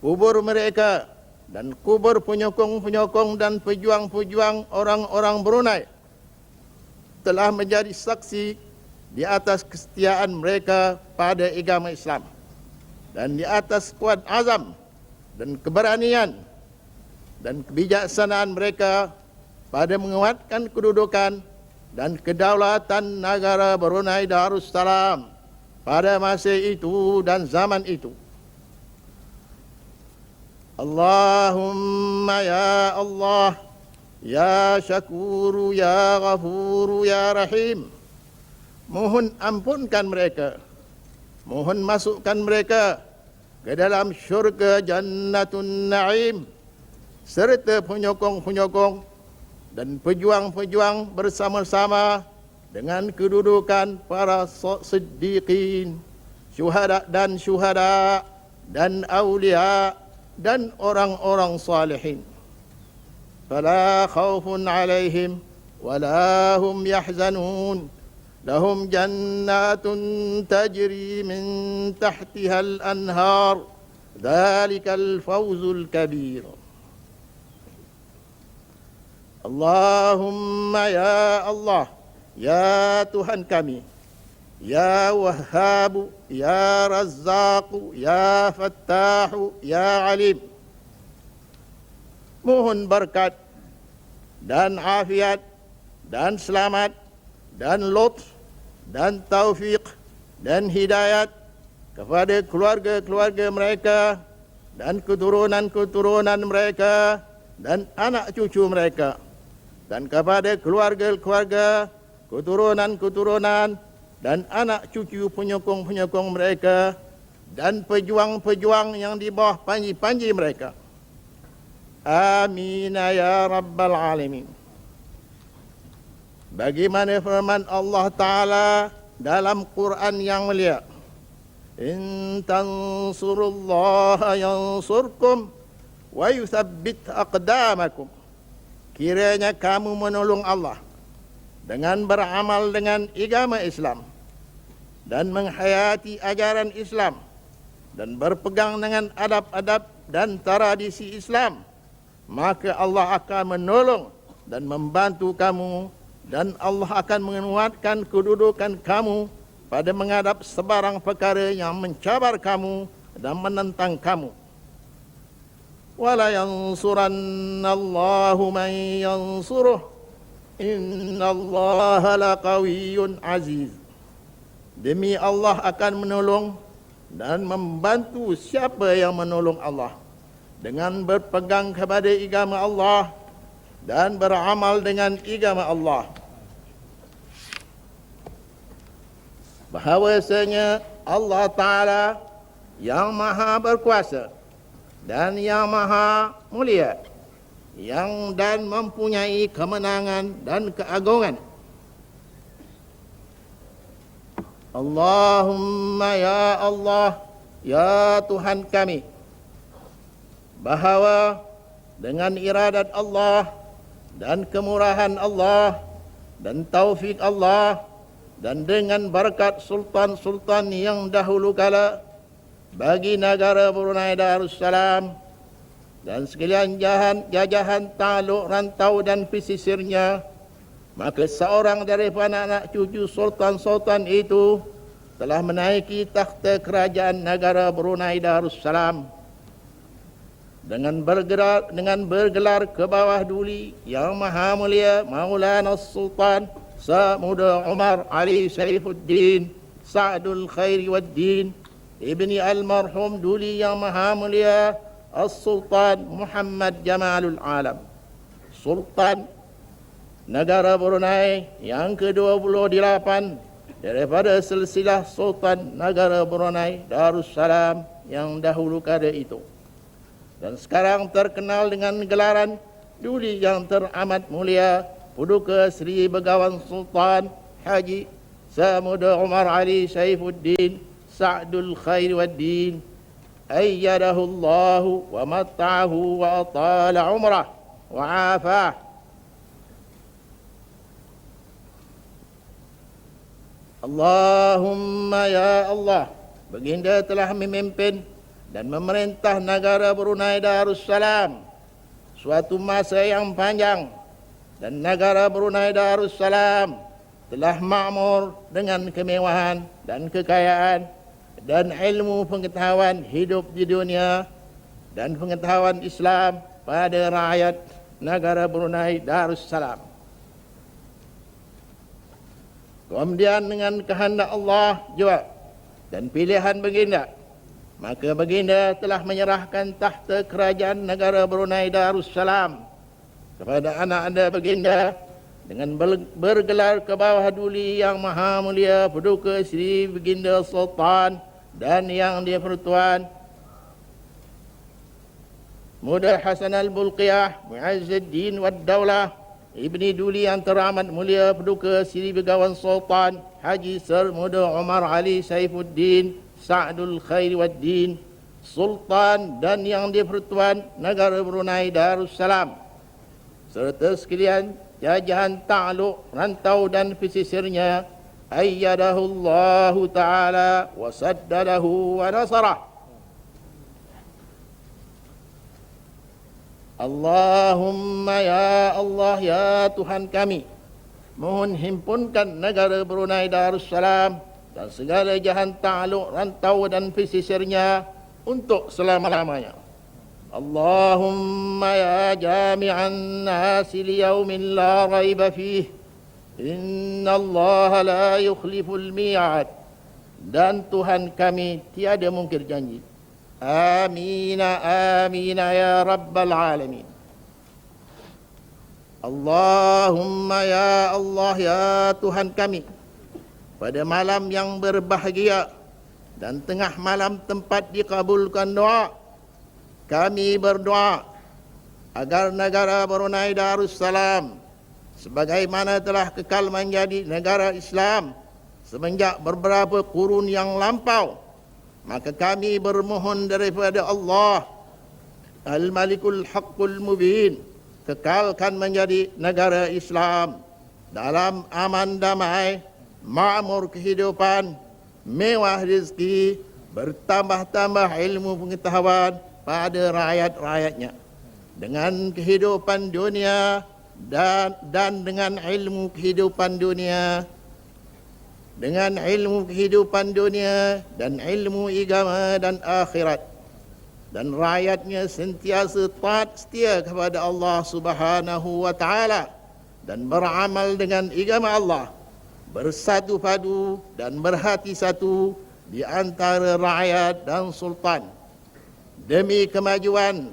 Kubur mereka dan kubur penyokong-penyokong dan pejuang-pejuang orang-orang Brunei telah menjadi saksi di atas kesetiaan mereka pada agama Islam dan di atas kuat azam dan keberanian dan kebijaksanaan mereka pada menguatkan kedudukan dan kedaulatan negara Brunei Darussalam pada masa itu dan zaman itu. Allahumma ya Allah, ya Syakuru, ya Ghafuru, ya Rahim. Mohon ampunkan mereka, mohon masukkan mereka ke dalam syurga Jannatun Na'im serta penyokong-penyokong dan pejuang-pejuang bersama-sama dengan kedudukan para siddiqin, syuhada dan aulia dan orang-orang salihin. Fala khaufun alaihim wala hum yahzanun. Lahum jannatun tajri min tahtiha al-anhar. Dzalikal fawzul kabir. Allahumma ya Allah, ya Tuhan kami, ya Wahhabu, ya Razzaqu, ya Fattahu, ya Alim. Mohon berkat dan afiat dan selamat dan lutf dan taufik dan hidayat kepada keluarga-keluarga mereka dan keturunan-keturunan mereka dan anak cucu mereka, dan kepada keluarga-keluarga, keturunan-keturunan dan anak cucu penyokong-penyokong mereka dan pejuang-pejuang yang di bawah panji-panji mereka. Amin ya Rabbal Alamin. Bagaimana firman Allah Ta'ala dalam Quran yang mulia, In tansurullaha yansurkum wa yuthabbit aqdamakum. Kiranya kamu menolong Allah dengan beramal dengan agama Islam dan menghayati ajaran Islam dan berpegang dengan adab-adab dan tradisi Islam, maka Allah akan menolong dan membantu kamu, dan Allah akan menguatkan kedudukan kamu pada menghadap sebarang perkara yang mencabar kamu dan menentang kamu. Wala yansurannallahu man yansuruh, innallaha laqawiyyun aziz. Demi Allah akan menolong dan membantu siapa yang menolong Allah dengan berpegang kepada agama Allah dan beramal dengan agama Allah. Bahawasanya Allah Ta'ala yang maha berkuasa dan yang maha mulia, yang dan mempunyai kemenangan dan keagungan. Allahumma ya Allah, ya Tuhan kami, bahawa dengan iradat Allah dan kemurahan Allah dan taufik Allah dan dengan berkat sultan-sultan yang dahulu kala bagi negara Brunei Darussalam dan sekalian jajahan taluk rantau dan pesisirnya, maka seorang daripada anak cucu sultan-sultan itu telah menaiki takhta kerajaan negara Brunei Darussalam dengan bergelar ke bawah duli yang maha mulia Maulana Sultan Samuda Umar Ali Saifuddin Sa'dul Khairi Waddin ibni almarhum duli yang maha mulia As-Sultan Muhammad Jamalul Alam, Sultan negara Brunei yang ke-28 daripada silsilah Sultan negara Brunei Darussalam yang dahulu kala itu, dan sekarang terkenal dengan gelaran duli yang teramat mulia Paduka Sri Begawan Sultan Haji Samuda Umar Ali Saifuddin Sa'dul Khair Waddin ayyadahu Allah wa matta'ahu wa atala umrah wa afah. Allahumma ya Allah, baginda telah memimpin dan memerintah negara Brunei Darussalam suatu masa yang panjang, dan negara Brunei Darussalam telah makmur dengan kemewahan dan kekayaan dan ilmu pengetahuan hidup di dunia dan pengetahuan Islam pada rakyat negara Brunei Darussalam. Kemudian dengan kehendak Allah juga dan pilihan baginda, maka baginda telah menyerahkan tahta kerajaan negara Brunei Darussalam kepada anak anda baginda dengan bergelar ke bawah duli yang maha mulia Paduka Seri Baginda Sultan dan Yang di-Pertuan Muda Hasan Al-Bulqiyah Mu'azzuddin Wad-Daulah Ibni Duli yang teramat mulia Paduka Seri Begawan Sultan Haji Sir Muda Umar Ali Saifuddin Sa'dul Khairi Waddin Sultan dan Yang di-Pertuan negara Brunei Darussalam, serta sekalian jajahan ta'aluk, rantau dan pesisirnya, ayyadahullahu ta'ala wa saddadahu wa nasarah. Allahumma ya Allah ya Tuhan kami, mohon himpunkan negara Brunei Darussalam dan segala jahan ta'aluk, rantau dan pesisirnya untuk selama-lamanya. Allahumma ya jami'an nasi liyaumin la raiba fih, inna Allah la yukhliful mi'ad. Dan Tuhan kami tiada mungkir janji. Amina amina ya rabbal alamin. Allahumma ya Allah ya Tuhan kami, pada malam yang berbahagia dan tengah malam tempat dikabulkan doa, kami berdoa agar negara Brunei Darussalam sebagaimana telah kekal menjadi negara Islam semenjak beberapa kurun yang lampau, maka kami bermohon daripada Allah Al-Malikul Haqqul Mubin, kekalkan menjadi negara Islam dalam aman damai, makmur kehidupan, mewah rezeki, bertambah-tambah ilmu pengetahuan pada rakyat-rakyatnya, dengan kehidupan dunia dan dengan ilmu kehidupan dunia, dengan ilmu kehidupan dunia dan ilmu agama dan akhirat, dan rakyatnya sentiasa taat setia kepada Allah Subhanahu wa taala dan beramal dengan agama Allah, bersatu padu dan berhati satu di antara rakyat dan sultan, demi kemajuan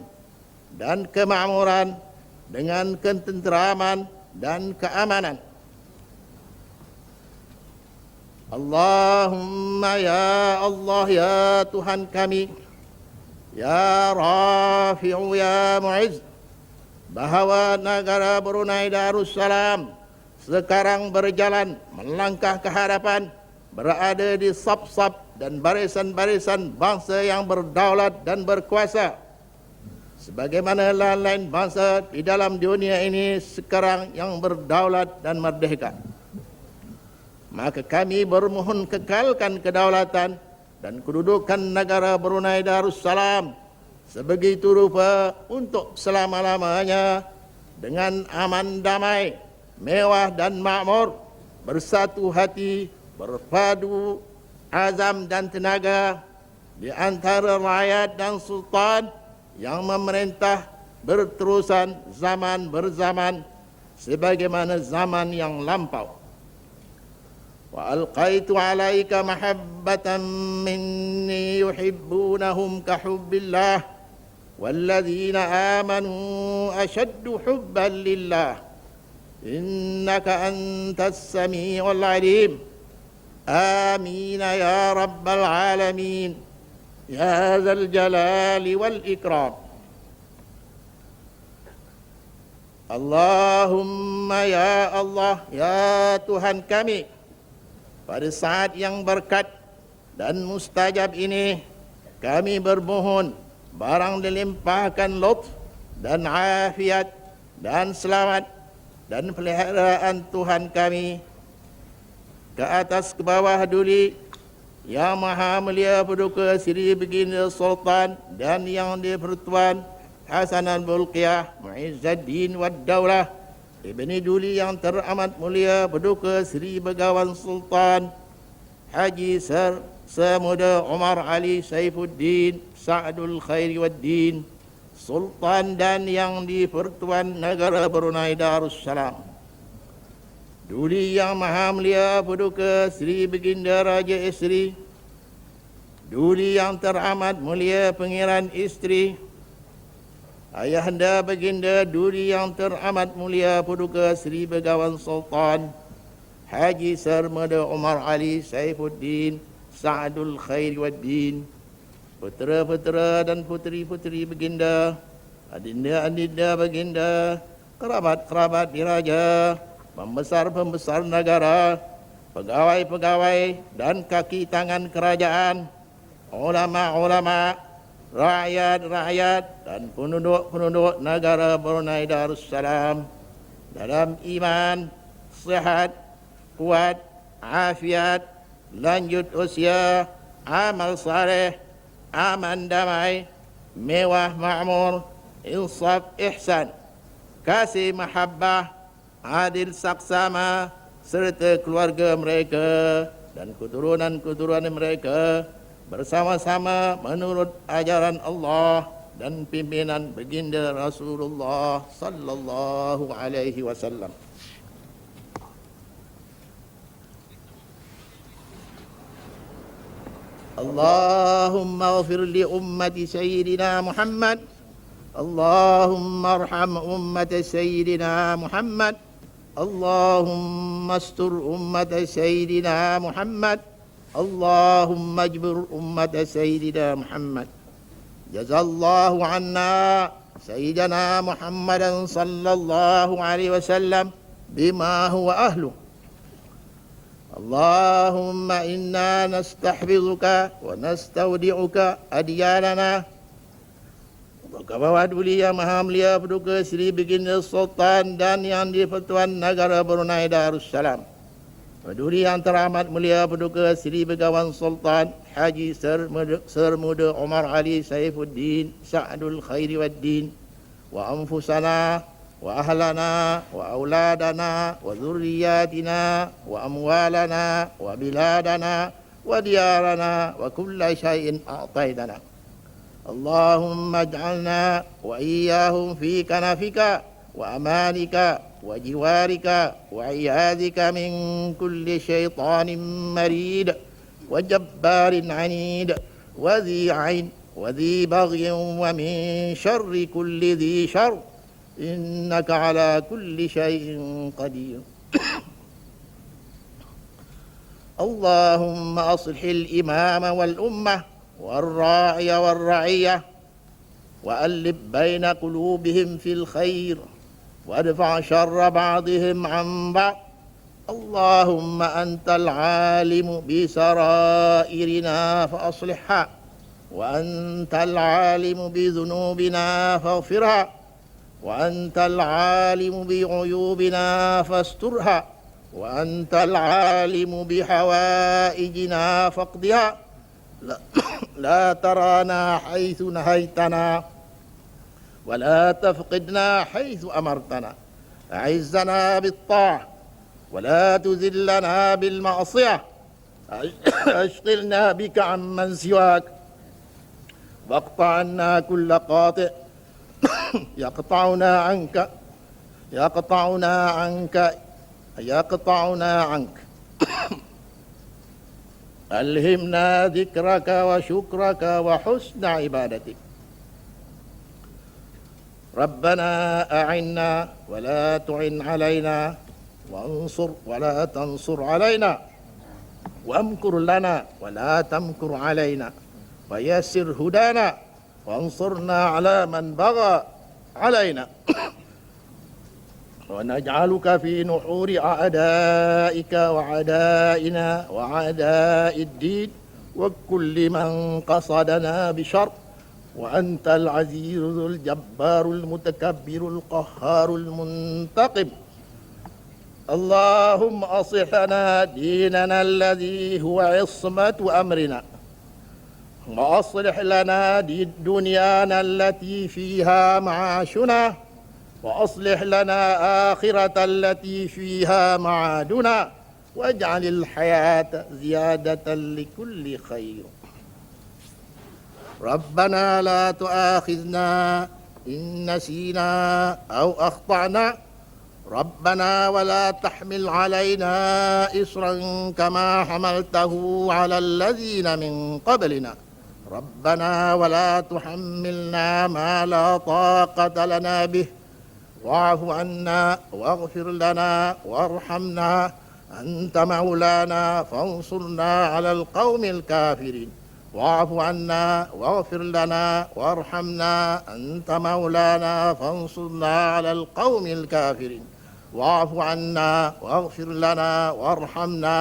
dan kemakmuran dengan ketenteraman dan keamanan. Allahumma ya Allah ya Tuhan kami, ya Rafi'u ya Mu'izz, bahawa negara Brunei Darussalam sekarang berjalan melangkah ke hadapan, berada di saf-saf dan barisan-barisan bangsa yang berdaulat dan berkuasa, sebagaimana lain-lain bangsa di dalam dunia ini sekarang yang berdaulat dan merdeka. Maka kami bermohon kekalkan kedaulatan dan kedudukan negara Brunei Darussalam sebegitu rupa untuk selama-lamanya dengan aman damai, mewah dan makmur, bersatu hati, berpadu azam dan tenaga di antara rakyat dan sultan yang memerintah berterusan zaman berzaman sebagaimana zaman yang lampau. Wa alqaitu alaika mahabbatan minni yuhibbunahum ka hubbillah walladzina amanu ashaddu hubban lillah innaka antas samiul alim. Amin ya rabbal alamin ya dzal jalali wal ikram. Allahumma ya Allah ya Tuhan kami, pada saat yang berkat dan mustajab ini, kami bermohon barang dilimpahkan lutf dan afiat dan selamat dan peliharaan Tuhan kami. ke atas ke bawah duli, Yang Maha Mulia Paduka Sri Baginda Sultan dan Yang di-Pertuan Hasan al-Bolkiah Mu'izzuddin wad-Daulah Ibni Duli yang teramat mulia Paduka Sri Begawan Sultan Haji Semuda Umar Ali Saifuddin Sa'dul Khairi wad-Din Sultan dan Yang di-Pertuan Negara Brunei Darussalam, Duli Yang Maha Mulia Paduka Sri Baginda Raja Isteri, Duli yang teramat mulia Pangeran Isteri, Ayahanda Baginda Duli yang teramat mulia Paduka Sri Begawan Sultan Haji Sarmada Umar Ali Saifuddin Sa'dul Khairi wad-Din, putera-putera dan puteri-puteri Baginda, adinda-adinda Baginda, kerabat-kerabat diraja, pembesar-pembesar negara, pegawai-pegawai dan kaki tangan kerajaan, ulama-ulama, rakyat-rakyat dan penduduk-penduduk negara Brunei Darussalam dalam iman, sihat, kuat, afiat, lanjut usia, amal saleh, aman damai, mewah makmur, insaf ihsan, kasih mahabbah, adil saksama serta keluarga mereka dan keturunan-keturunan mereka bersama-sama menurut ajaran Allah dan pimpinan Baginda Rasulullah sallallahu alaihi wasallam. Allahumma ighfir li ummati sayyidina Muhammad, Allahumma arham ummata sayyidina Muhammad, Allahumma astur ummata sayyidina Muhammad, Allahumma ajbur ummata sayyidina Muhammad. Jazallahu anna sayyidina Muhammadan sallallahu alaihi wasallam bima huwa ahlu. Allahumma inna nastahfizuka wa nastaudi'uka adyanana. Ke bawah Duli Yang Maha Mulia Paduka Sri Baginda Sultan dan Yang di-Pertuan Negara Brunei Darussalam, Duli Yang teramat mulia Paduka Sri Begawan Sultan Haji Sermuda Umar Ali Saifuddin Sa'dul Khairi wad-Din, wa anfusana wa ahlana wa auladana wa dhurriyyatina wa amwalana wa biladana wa diyarana wa kulla syai'in a'taitana. Allahumma ij'alna wa iyyahum fi kanafika wa amanika wa jiwarika wa iyadika min kulli syaitanin marid wa jabbarin anid wa dhi 'ain wa dhi baghyin wa min syarri kulli dhi syarr innaka ala kulli syai'in qadir. Allahumma aslihil imama wal ummah والراعي والرعية وألف بين قلوبهم في الخير وادفع شر بعضهم عن بعض. اللهم أنت العالم بسرائرنا فأصلحها وأنت العالم بذنوبنا فاغفرها وأنت العالم بعيوبنا فاسترها وأنت العالم بحوائجنا فاقضها. لا ترانا حيث نهيتنا ولا تفقدنا حيث أمرتنا. أعزنا بالطاعة ولا تذلنا بالمعصية. أشغلنا بك عمن سواك واقطع عنا كل قاطع يقطعنا عنك. ألهمنا ذكرك وشكرك وحسن عبادتك. ربنا أعنا ولا تعن علينا وانصر ولا تنصر علينا وامكر لنا ولا تمكر علينا ويسر هدانا وانصرنا على من بغى علينا ونجعلك في نحور أعدائك وعدائنا وعداء الدين وكل من قصدنا بشر. وأنت العزيز الجبار المتكبر القهار المنتقم اللهم أصلح لنا ديننا الذي هو عصمة أمرنا، وأصلح لنا دنيانا التي فيها معاشنا، وأصلح لنا آخرة التي فيها معادنا، واجعل الحياة زيادة لكل خير. ربنا لا تؤاخذنا إن نسينا أو أخطأنا، ربنا ولا تحمل علينا إصرا كما حملته على الذين من قبلنا، ربنا ولا تحملنا ما لا طاقة لنا به، واعف عنا واغفر لنا وارحمنا، أنت مولانا فانصرنا على القوم الكافرين. واعف عنا واغفر لنا وارحمنا، أنت مولانا فانصرنا على القوم الكافرين. واعف عنا واغفر لنا وارحمنا،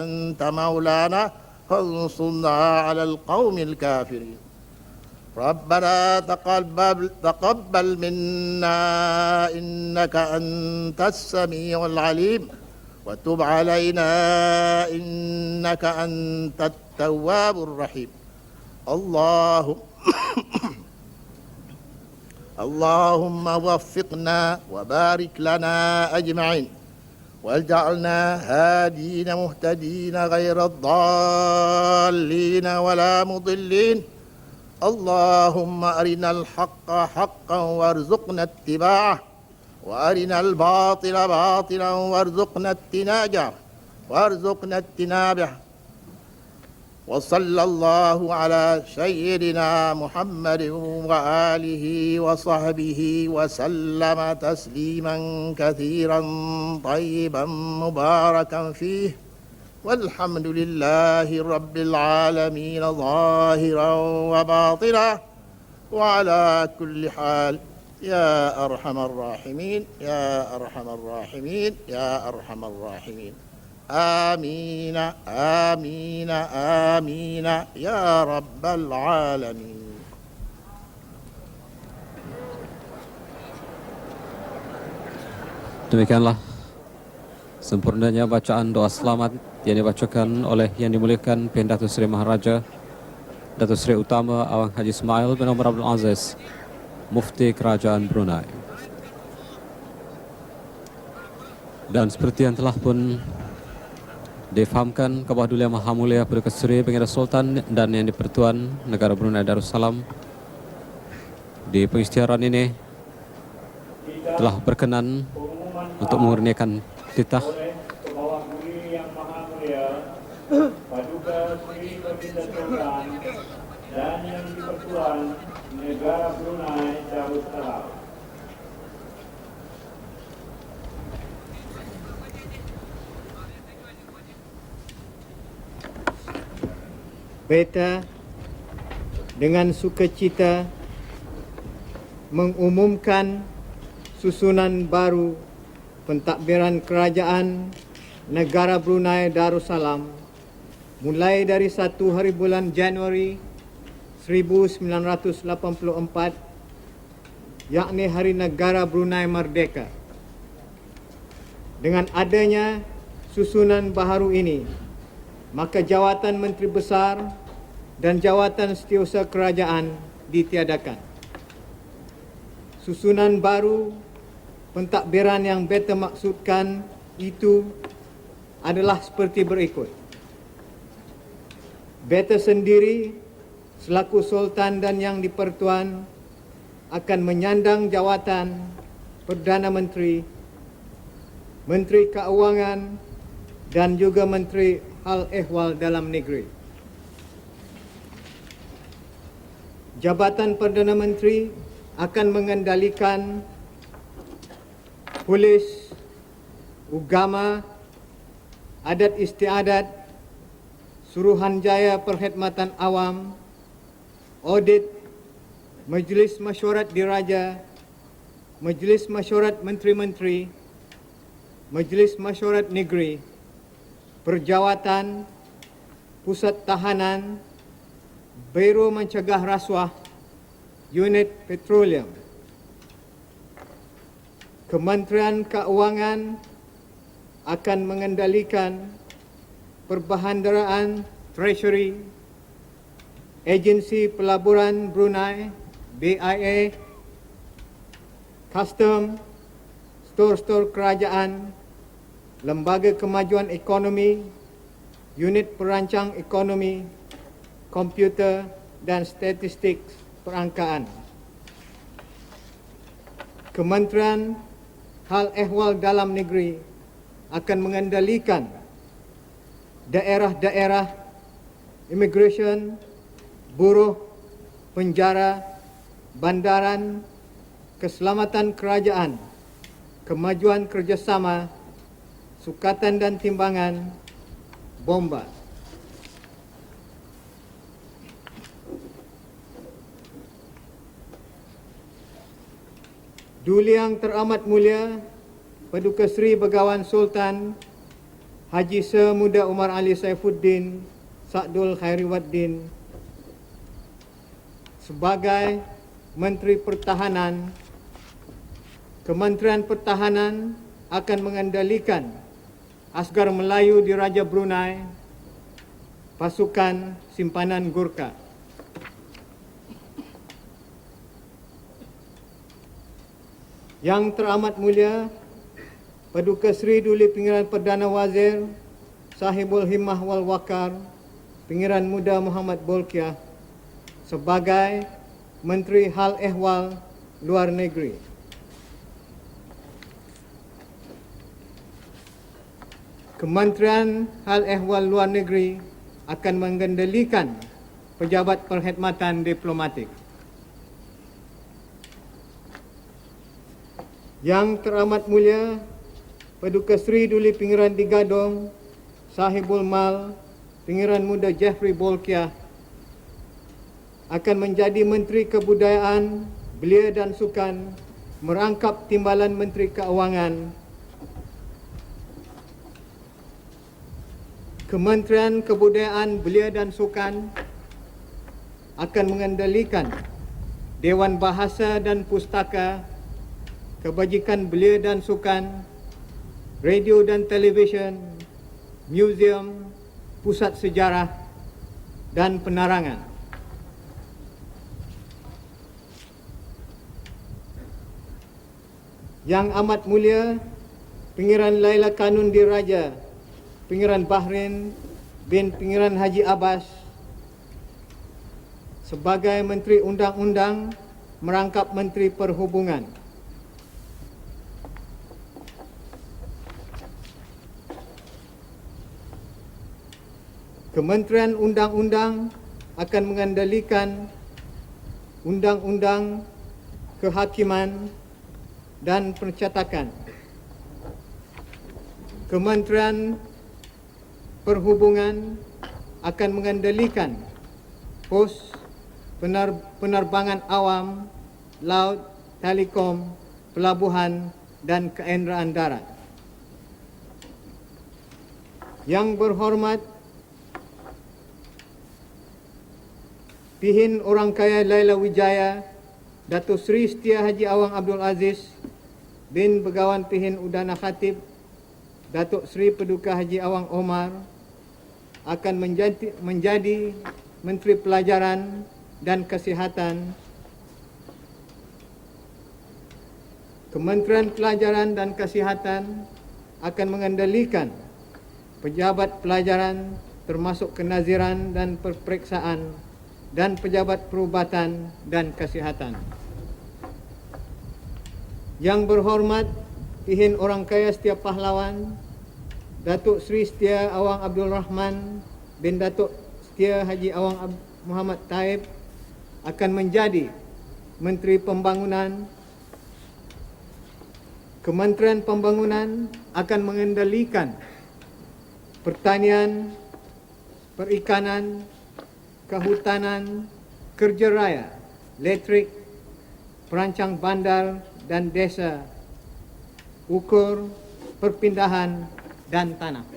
أنت مولانا فانصرنا على القوم الكافرين. ربنا تقبل منا إنك أنت السميع العليم، وتب علينا إنك أنت التواب الرحيم. اللهم وفقنا وبارك لنا أجمعين، واجعلنا هادين مهتدين غير الضالين ولا مضلين. اللهم أرنا الحق حقا وارزقنا اتباعه، وأرنا الباطل باطلا وارزقنا اجتنابه. وصلى الله على سيدنا محمد وآله وصحبه وسلم تسليما كثيرا طيبا مباركا فيه، والحمد لله رب العالمين ظاهرا وباطنا، وعلى كل حال. يا أرحم الراحمين يا أرحم الراحمين يا أرحم الراحمين. آمين آمين آمين يا رب العالمين. Demikianlah sempurnanya bacaan doa selamat yang dibacakan oleh Yang Dimuliakan Datuk Seri Maharaja Datuk Seri Utama Awang Haji Ismail bin Omar Abdul Aziz, Mufti Kerajaan Brunei. Dan seperti yang telah pun difahamkan, Kebawah Duli Yang Maha Mulia Paduka Seri Baginda Sultan dan Yang di-Pertuan Negara Brunei Darussalam di pengisytiharan ini telah berkenan untuk mengurniakan titah Kebawah Duli Yang Maha Mulia Paduka Seri Baginda Sultan dan Yang di-Pertuan Negara Brunei Darussalam. Beta dengan sukacita mengumumkan susunan baru pentadbiran kerajaan negara Brunei Darussalam mulai dari 1 hari bulan Januari 1984, yakni Hari Negara Brunei Merdeka. Dengan adanya susunan baharu ini, maka jawatan Menteri Besar dan jawatan Setiausaha Kerajaan ditiadakan. Susunan baru pentadbiran yang beta maksudkan itu adalah seperti berikut. Beta sendiri selaku Sultan dan Yang di-Pertuan akan menyandang jawatan Perdana Menteri, Menteri Keuangan dan juga Menteri Hal Ehwal Dalam Negeri. Jabatan Perdana Menteri akan mengendalikan polis, agama, adat istiadat, Suruhanjaya Perkhidmatan Awam, audit, Majlis Mesyuarat Diraja, Majlis Mesyuarat Menteri-Menteri, Majlis Mesyuarat Negeri, Perjawatan, Pusat Tahanan, Biro Mencegah Rasuah, Unit Petroleum, Kementerian Keuangan, akan mengendalikan perbahandaraan Treasury, Agensi Pelaburan Brunei, BIA, Custom, stor-stor kerajaan, Lembaga Kemajuan Ekonomi, Unit Perancang Ekonomi, Komputer dan Statistik Perangkaan. Kementerian Hal Ehwal Dalam Negeri akan mengendalikan daerah-daerah immigration, buruh, penjara, bandaran, keselamatan kerajaan, kemajuan kerjasama, sukatan dan timbangan, bomba. Duli Yang Teramat Mulia Paduka Seri Begawan Sultan Haji Semuda Umar Ali Saifuddin Sakdul Khairiwaddin sebagai Menteri Pertahanan, Kementerian Pertahanan akan mengendalikan Asgar Melayu di Raja Brunei, Pasukan Simpanan Gurkha. Yang Teramat Mulia Paduka Seri Duli Pinggiran Perdana Wazir Sahibul Himmah wal Waqar Pinggiran Muda Muhammad Bolkiah sebagai Menteri Hal Ehwal Luar Negeri. Kementerian Hal Ehwal Luar Negeri akan mengendalikan pejabat perkhidmatan diplomatik. Yang Teramat Mulia Paduka Seri Duli Pinggiran Digadong Sahibul Mal Pinggiran Muda Jeffrey Bolkiah akan menjadi Menteri Kebudayaan, Belia dan Sukan merangkap Timbalan Menteri Keuangan. Kementerian Kebudayaan, Belia dan Sukan akan mengendalikan Dewan Bahasa dan Pustaka, Kebajikan Belia dan Sukan, Radio dan Televisyen, Museum, Pusat Sejarah dan Penerangan. Yang Amat Mulia Pinggiran Laila Kanun Diraja Pinggiran Bahrain bin Pinggiran Haji Abbas sebagai Menteri Undang-Undang merangkap Menteri Perhubungan. Kementerian Undang-Undang akan mengendalikan Undang-Undang Kehakiman dan Percetakan. Kementerian Perhubungan akan mengendalikan pos, penerbangan awam, laut, telekom, pelabuhan dan keendraan darat. Yang berhormat Pihin Orang Kaya Laila Wijaya Datuk Seri Setia Haji Awang Abdul Aziz bin Begawan Pihin Udana Khatib Datuk Seri Paduka Haji Awang Omar akan menjadi Menteri Pelajaran dan Kesihatan. Kementerian Pelajaran dan Kesihatan akan mengendalikan pejabat pelajaran termasuk kenaziran dan peperiksaan dan pejabat perubatan dan kesihatan. Yang berhormat Pihin Orang Kaya Setia Pahlawan Datuk Seri Setia Awang Abdul Rahman bin Datuk Setia Haji Awang Muhammad Taib akan menjadi Menteri Pembangunan. Kementerian Pembangunan akan mengendalikan pertanian, perikanan, kehutanan, kerja raya, elektrik, perancang bandar dan desa, ukur, perpindahan dan tanah.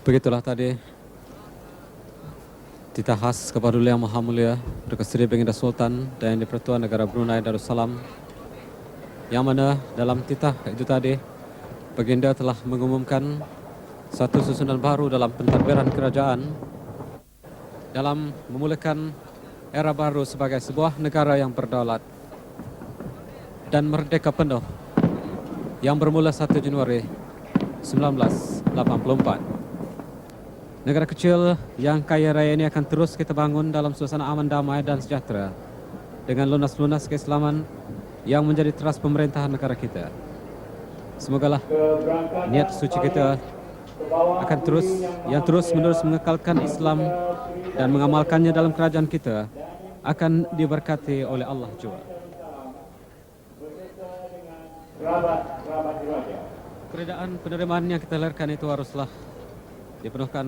Begitulah tadi Titah khas kepada Yang Maha Mulia Perdana Seri Baginda Sultan dan Yang di-Pertuan Negara Brunei Darussalam, yang mana dalam titah itu tadi Baginda telah mengumumkan satu susunan baru dalam pentadbiran kerajaan dalam memulakan era baru sebagai sebuah negara yang berdaulat dan merdeka penuh yang bermula 1 Januari 1984. Negara kecil yang kaya raya ini akan terus kita bangun dalam suasana aman, damai dan sejahtera dengan lunas-lunas keislaman yang menjadi teras pemerintahan negara kita. Semogalah niat suci kita akan terus menerus mengekalkan Islam dan mengamalkannya dalam kerajaan kita akan diberkati oleh Allah jua. Keredaan penerimaan yang kita lahirkan itu haruslah dipenuhkan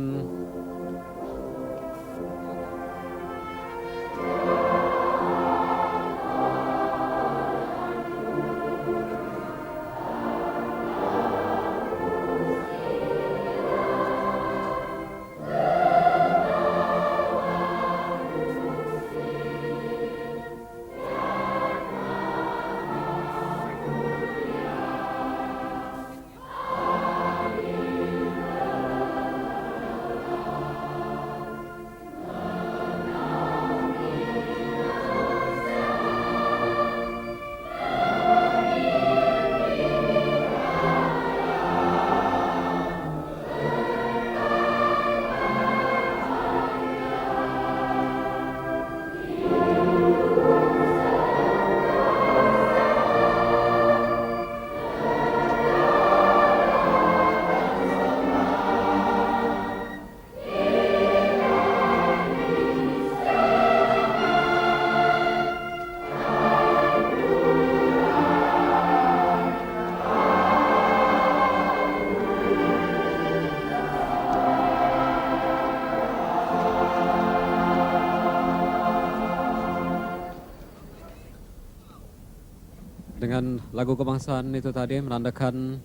dengan lagu kebangsaan itu tadi menandakan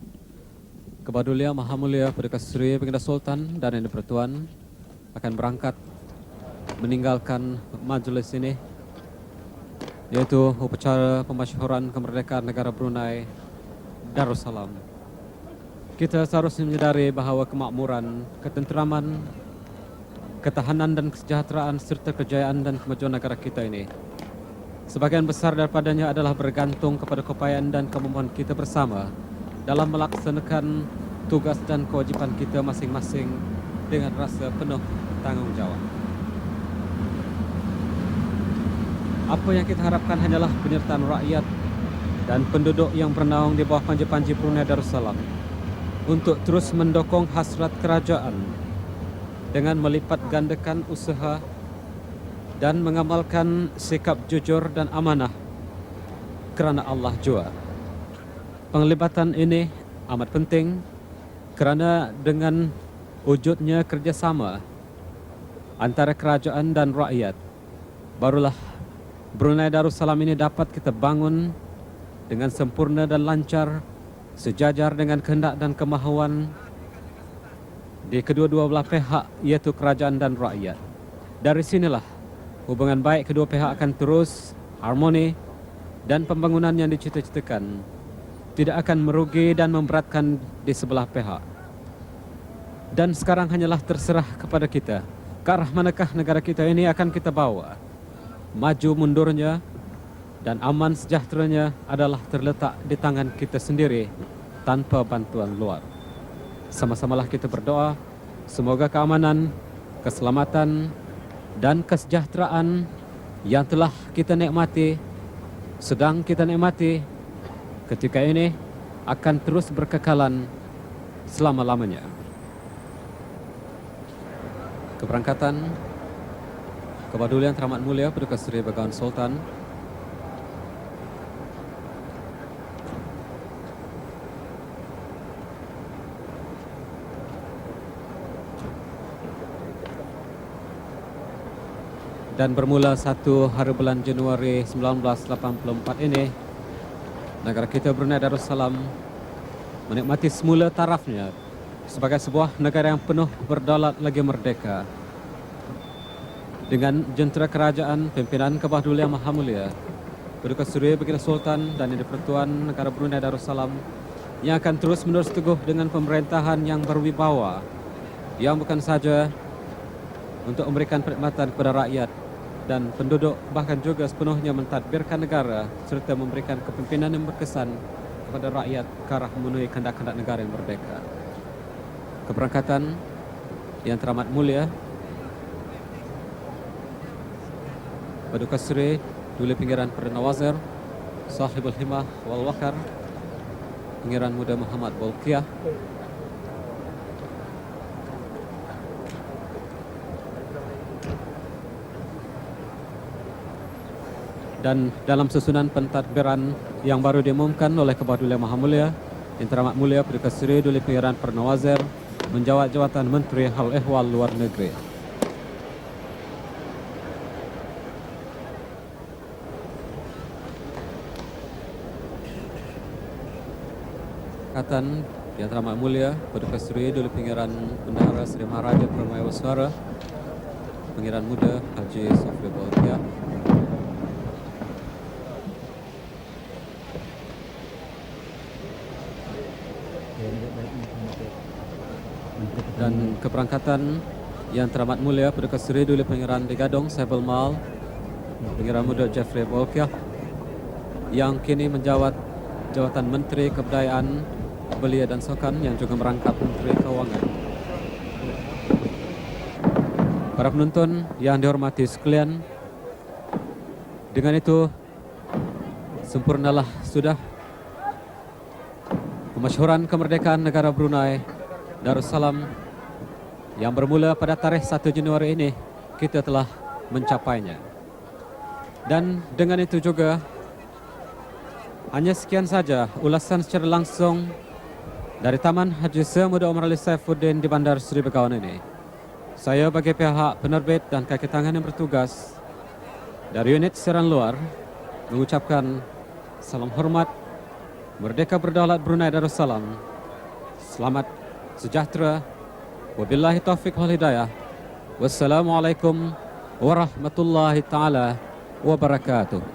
kepedulian Maha Mulia Perdana Seri Baginda Sultan dan Yang di-Pertuan akan berangkat meninggalkan majelis ini, yaitu upacara pemasyhuran kemerdekaan negara Brunei Darussalam. Kita seharusnya menyadari bahawa kemakmuran, ketenteraman, ketahanan dan kesejahteraan serta kejayaan dan kemajuan negara kita ini sebagian besar daripadanya adalah bergantung kepada keupayaan dan kemampuan kita bersama dalam melaksanakan tugas dan kewajipan kita masing-masing dengan rasa penuh tanggungjawab. Apa yang kita harapkan hanyalah penyertaan rakyat dan penduduk yang bernaung di bawah panji-panji Brunei Darussalam untuk terus mendukung hasrat kerajaan dengan melipat gandakan usaha dan mengamalkan sikap jujur dan amanah kerana Allah jua. Penglibatan ini amat penting kerana dengan wujudnya kerjasama antara kerajaan dan rakyat, barulah Brunei Darussalam ini dapat kita bangun dengan sempurna dan lancar, sejajar dengan kehendak dan kemahuan di kedua-dua belah pihak, iaitu kerajaan dan rakyat. Dari sinilah hubungan baik kedua pihak akan terus harmoni dan pembangunan yang dicita-citakan tidak akan merugi dan memberatkan di sebelah pihak. Dan sekarang hanyalah terserah kepada kita, ke arah manakah negara kita ini akan kita bawa. Maju mundurnya dan aman sejahteranya adalah terletak di tangan kita sendiri tanpa bantuan luar. Sama-samalah kita berdoa, semoga keamanan, keselamatan dan kesejahteraan yang telah kita nikmati, sedang kita nikmati ketika ini, akan terus berkekalan selama-lamanya. Keberangkatan Kepedulian Teramat Mulia Perdana Seri Baginda Sultan dan bermula 1 hari bulan Januari 1984 ini, negara kita Brunei Darussalam menikmati semula tarafnya sebagai sebuah negara yang penuh berdaulat lagi merdeka. dengan jentera kerajaan pimpinan Kebah Duli Yang Maha Mulia Paduka Suri Baginda Sultan dan Yang di-Pertuan Negara Brunei Darussalam yang akan terus menerus teguh dengan pemerintahan yang berwibawa yang bukan saja untuk memberikan perkhidmatan kepada rakyat dan penduduk, bahkan juga sepenuhnya mentadbirkan negara serta memberikan kepimpinan yang berkesan kepada rakyat ke arah memenuhi kehendak-kehendak negara yang merdeka. Keberangkatan yang teramat mulia Paduka Seri Duli Pinggiran Perdana Wazir Sahibul Himmah wal Waqar Pangeran Muda Muhammad Bolkiah, dan dalam susunan pentadbiran yang baru diumumkan oleh Kebah Duli Yang Maha Mulia Yang teramat mulia Paduka Seri Duli Pinggiran Perdana Wazir menjawat jawatan Menteri Hal Ehwal Luar Negeri. Katan yang teramat mulia Paduka Seri Duli Pinggiran Bendahara Seri Maharaja Permayawaswara Pangeran Muda Haji Sofri Bolkiah, dan keberangkatan yang teramat mulia Paduka Seri Duli Pangeran di Gadong Saibul Mal Pangeran Muda Jeffrey Bolkiah yang kini menjawat jawatan Menteri Kebudayaan, Belia dan Sukan yang juga merangkap Menteri Keuangan. Para penonton yang dihormati sekalian, dengan itu sempurnalah sudah pemasyhuran kemerdekaan negara Brunei Darussalam yang bermula pada tarikh 1 Januari ini. Kita telah mencapainya. Dan dengan itu juga hanya sekian saja ulasan secara langsung dari Taman Haji Semuda Omar Ali Saifuddin di Bandar Seri Begawan ini. Saya bagi pihak penerbit dan kaki tangan yang bertugas dari unit siaran luar mengucapkan salam hormat, merdeka berdaulat Brunei Darussalam, selamat sejahtera, wabillahi taufiq wal hidayah, wassalamualaikum warahmatullahi taala wabarakatuh.